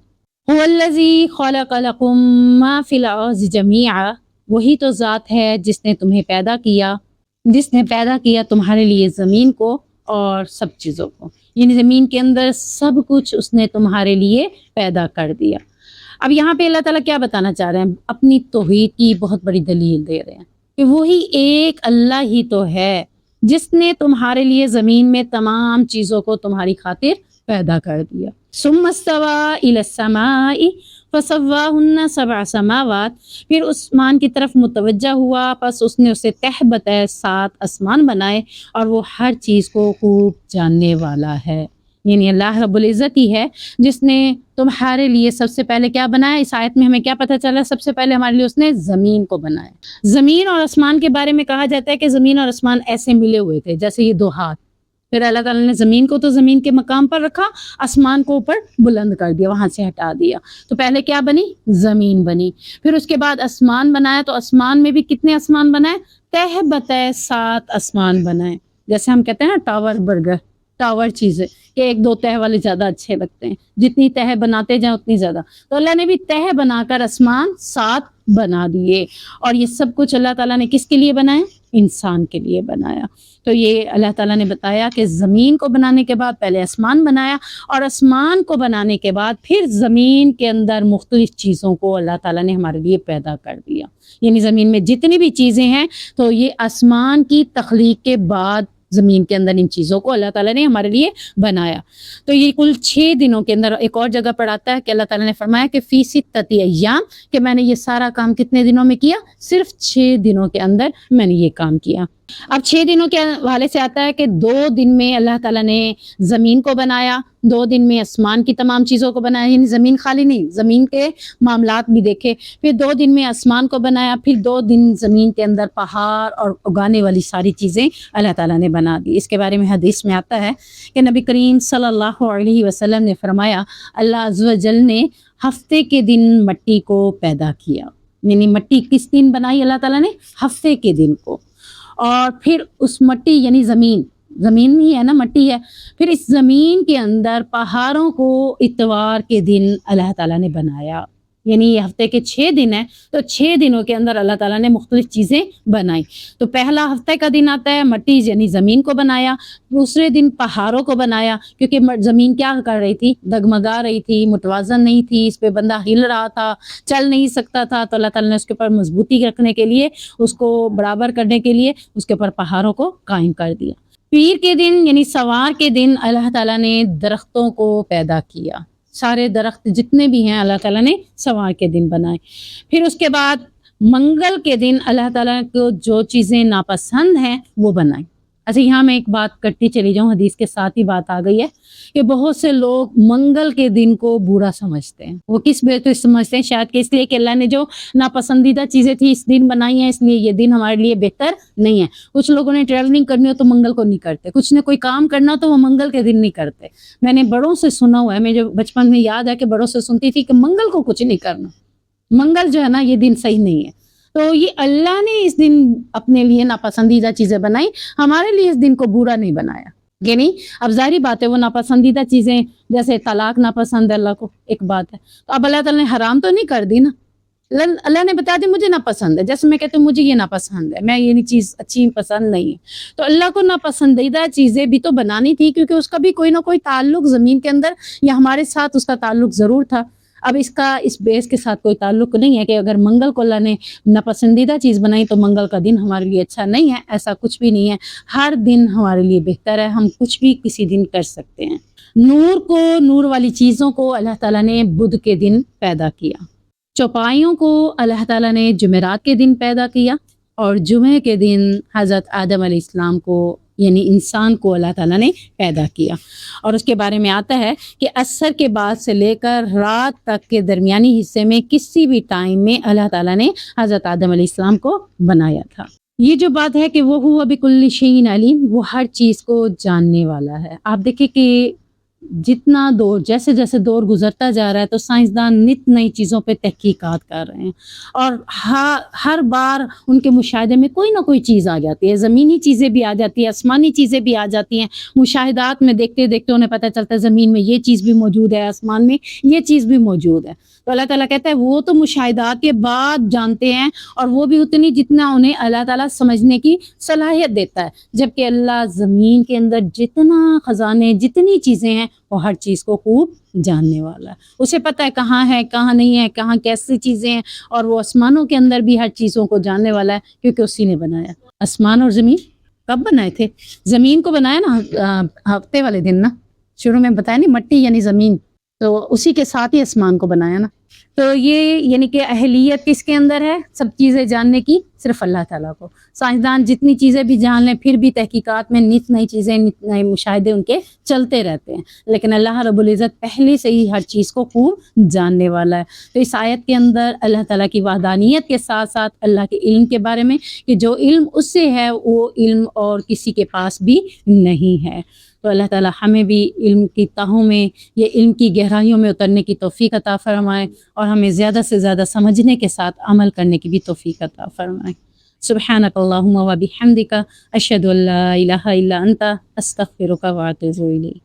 هو الذی خلق لکم ما فی الارض جمیعا، وہی تو ذات ہے جس نے تمہیں پیدا کیا تمہارے لیے زمین کو اور سب چیزوں کو، یعنی زمین کے اندر سب کچھ اس نے تمہارے لیے پیدا کر دیا۔ اب یہاں پہ اللہ تعالیٰ کیا بتانا چاہ رہے ہیں؟ اپنی توحید کی بہت بڑی دلیل دے رہے ہیں کہ وہی ایک اللہ ہی تو ہے جس نے تمہارے لیے زمین میں تمام چیزوں کو تمہاری خاطر پیدا کر دیا۔ ثم استوى الى السماء فسواهن 7 سماوات، پھر اسمان کی طرف متوجہ ہوا، پس اس نے اسے تہ بتہ 7 آسمان بنائے، اور وہ ہر چیز کو خوب جاننے والا ہے۔ یعنی اللہ رب العزت ہی ہے جس نے تمہارے لیے سب سے پہلے کیا بنایا؟ اس آیت میں ہمیں کیا پتہ چلا؟ سب سے پہلے ہمارے لیے اس نے زمین کو بنایا۔ زمین اور آسمان کے بارے میں کہا جاتا ہے کہ زمین اور آسمان ایسے ملے ہوئے تھے جیسے یہ 2 ہاتھ، پھر اللہ تعالیٰ نے زمین کو تو زمین کے مقام پر رکھا، آسمان کو اوپر بلند کر دیا، وہاں سے ہٹا دیا، تو پہلے کیا بنی؟ زمین بنی۔ پھر اس کے بعد آسمان بنایا، تو آسمان میں بھی کتنے آسمان بنائے؟ تہ بتہ 7 آسمان بنائے۔ جیسے ہم کہتے ہیں نا ٹاور چیزیں کہ 1-2 تہ والے زیادہ اچھے لگتے ہیں، جتنی تہ بناتے جائیں اتنی زیادہ، تو اللہ نے بھی تہ بنا کر آسمان 7 بنا دیے، اور یہ سب کچھ اللہ تعالیٰ نے کس کے لیے بنایا؟ انسان کے لیے بنایا۔ تو یہ اللہ تعالیٰ نے بتایا کہ زمین کو بنانے کے بعد پہلے آسمان بنایا، اور آسمان کو بنانے کے بعد پھر زمین کے اندر مختلف چیزوں کو اللہ تعالیٰ نے ہمارے لیے پیدا کر دیا۔ یعنی زمین میں جتنی بھی چیزیں ہیں تو یہ آسمان کی تخلیق کے بعد زمین کے اندر ان چیزوں کو اللہ تعالیٰ نے ہمارے لیے بنایا. تو یہ کل 6 دنوں کے اندر ایک اور جگہ پر آتا ہے کہ اللہ تعالیٰ نے فرمایا کہ فی 6 ایام، کہ میں نے یہ سارا کام کتنے دنوں میں کیا؟ صرف 6 دنوں کے اندر میں نے یہ کام کیا. اب 6 دنوں کے حوالے سے آتا ہے کہ 2 دن میں اللہ تعالیٰ نے زمین کو بنایا، 2 دن میں آسمان کی تمام چیزوں کو بنایا، یعنی زمین خالی نہیں، زمین کے معاملات بھی دیکھے. پھر 2 دن میں آسمان کو بنایا، پھر 2 دن زمین کے اندر پہاڑ اور اگانے والی ساری چیزیں اللہ تعالیٰ نے بنا دی. اس کے بارے میں حدیث میں آتا ہے کہ نبی کریم صلی اللہ علیہ وسلم نے فرمایا اللہ عز و جل نے ہفتے کے دن مٹی کو پیدا کیا. یعنی مٹی کس دن بنائی اللہ تعالیٰ نے؟ ہفتے کے دن کو. اور پھر اس مٹی یعنی زمین ہی ہے نا، مٹی ہے، پھر اس زمین کے اندر پہاڑوں کو اتوار کے دن اللہ تعالیٰ نے بنایا. یعنی یہ ہفتے کے 6 دن ہیں، تو 6 دنوں کے اندر اللہ تعالیٰ نے مختلف چیزیں بنائی. تو پہلا ہفتے کا دن آتا ہے مٹی یعنی زمین کو بنایا، دوسرے دن پہاڑوں کو بنایا، کیونکہ زمین کیا کر رہی تھی؟ ڈگمگا رہی تھی، متوازن نہیں تھی، اس پہ بندہ ہل رہا تھا، چل نہیں سکتا تھا. تو اللہ تعالیٰ نے اس کے اوپر مضبوطی رکھنے کے لیے، اس کو برابر کرنے کے لیے اس کے اوپر پہاڑوں کو قائم کر دیا. پیر کے دن یعنی سوار کے دن اللہ تعالیٰ نے درختوں کو پیدا کیا. سارے درخت جتنے بھی ہیں اللہ تعالیٰ نے سوار کے دن بنائے. پھر اس کے بعد منگل کے دن اللہ تعالیٰ کو جو چیزیں ناپسند ہیں وہ بنائیں. اچھا، یہاں میں ایک بات کرتی چلی جاؤں، حدیث کے ساتھ ہی بات آ گئی ہے کہ بہت سے لوگ منگل کے دن کو برا سمجھتے ہیں. وہ کس وجہ سے سمجھتے ہیں؟ شاید کہ اس لیے کہ اللہ نے جو ناپسندیدہ چیزیں تھی اس دن بنائی ہیں، اس لیے یہ دن ہمارے لیے بہتر نہیں ہے. کچھ لوگوں نے ٹریولنگ کرنی ہو تو منگل کو نہیں کرتے، کچھ نے کوئی کام کرنا تو وہ منگل کے دن نہیں کرتے. میں نے بڑوں سے سنا ہوا ہے، میں جو بچپن میں یاد ہے کہ بڑوں سے سنتی تھی کہ منگل کو کچھ نہیں کرنا، منگل جو ہے نا یہ دن صحیح نہیں ہے. تو یہ اللہ نے اس دن اپنے لیے ناپسندیدہ چیزیں بنائی، ہمارے لیے اس دن کو برا نہیں بنایا. یعنی اب ظاہری بات ہے وہ ناپسندیدہ چیزیں جیسے طلاق ناپسند ہے اللہ کو، ایک بات ہے، تو اب اللہ تعالیٰ نے حرام تو نہیں کر دی نا، اللہ نے بتا دی مجھے ناپسند ہے. جیسے میں کہتی ہوں مجھے یہ ناپسند ہے، میں یہ چیز اچھی پسند نہیں ہے، تو اللہ کو ناپسندیدہ چیزیں بھی تو بنانی تھی، کیونکہ اس کا بھی کوئی نہ کوئی تعلق زمین کے اندر یا ہمارے ساتھ اس کا تعلق ضرور تھا. اب اس کا اس بیس کے ساتھ کوئی تعلق نہیں ہے کہ اگر منگل کو اللہ نے ناپسندیدہ چیز بنائی تو منگل کا دن ہمارے لیے اچھا نہیں ہے. ایسا کچھ بھی نہیں ہے، ہر دن ہمارے لیے بہتر ہے، ہم کچھ بھی کسی دن کر سکتے ہیں. نور والی چیزوں کو اللہ تعالیٰ نے بدھ کے دن پیدا کیا. چوپائیوں کو اللہ تعالیٰ نے جمعرات کے دن پیدا کیا، اور جمعے کے دن حضرت آدم علیہ السلام کو یعنی انسان کو اللہ تعالیٰ نے پیدا کیا. اور اس کے بارے میں آتا ہے کہ عصر کے بعد سے لے کر رات تک کے درمیانی حصے میں کسی بھی ٹائم میں اللہ تعالیٰ نے حضرت آدم علیہ السلام کو بنایا تھا. یہ جو بات ہے کہ وہ ہوا بکل شیء علیم، وہ ہر چیز کو جاننے والا ہے. آپ دیکھیں کہ جتنا دور جیسے دور گزرتا جا رہا ہے تو سائنسدان نت نئی چیزوں پہ تحقیقات کر رہے ہیں، اور ہر بار ان کے مشاہدے میں کوئی نہ کوئی چیز آ جاتی ہے. زمینی چیزیں بھی آ جاتی ہیں، آسمانی چیزیں بھی آ جاتی ہیں. مشاہدات میں دیکھتے دیکھتے انہیں پتہ چلتا ہے زمین میں یہ چیز بھی موجود ہے، آسمان میں یہ چیز بھی موجود ہے. تو اللہ تعالیٰ کہتا ہے وہ تو مشاہدات کے بعد جانتے ہیں، اور وہ بھی اتنی جتنا انہیں اللہ تعالیٰ سمجھنے کی صلاحیت دیتا ہے. جبکہ اللہ زمین کے اندر جتنا خزانے جتنی چیزیں ہیں وہ ہر چیز کو خوب جاننے والا ہے. اسے پتہ ہے کہاں ہے کہاں نہیں ہے، کہاں کیسی چیزیں ہیں. اور وہ آسمانوں کے اندر بھی ہر چیزوں کو جاننے والا ہے، کیونکہ اسی نے بنایا. آسمان اور زمین کب بنائے تھے؟ زمین کو بنایا نا ہفتے والے دن نا، شروع میں بتایا نہیں، مٹی یعنی زمین، تو اسی کے ساتھ ہی آسمان کو بنایا نا. تو یہ یعنی کہ اہلیت کس کے اندر ہے؟ سب چیزیں جاننے کی صرف اللہ تعالیٰ کو. سائنسدان جتنی چیزیں بھی جان لیں پھر بھی تحقیقات میں نت نئی چیزیں، نت نئے مشاہدے ان کے چلتے رہتے ہیں، لیکن اللہ رب العزت پہلے سے ہی ہر چیز کو خوب جاننے والا ہے. تو اس آیت کے اندر اللہ تعالیٰ کی وحدانیت کے ساتھ ساتھ اللہ کے علم کے بارے میں کہ جو علم اس سے ہے وہ علم اور کسی کے پاس بھی نہیں ہے. تو اللہ تعالیٰ ہمیں بھی علم کی تہوں میں، یہ علم کی گہرائیوں میں اترنے کی توفیق عطا فرمائے، اور ہمیں زیادہ سے زیادہ سمجھنے کے ساتھ عمل کرنے کی بھی توفیق عطا فرمائے. سبحانک اللہم و بحمدک، اشہد ان لا الہ الا انت، استغفرک و اتوب الیک.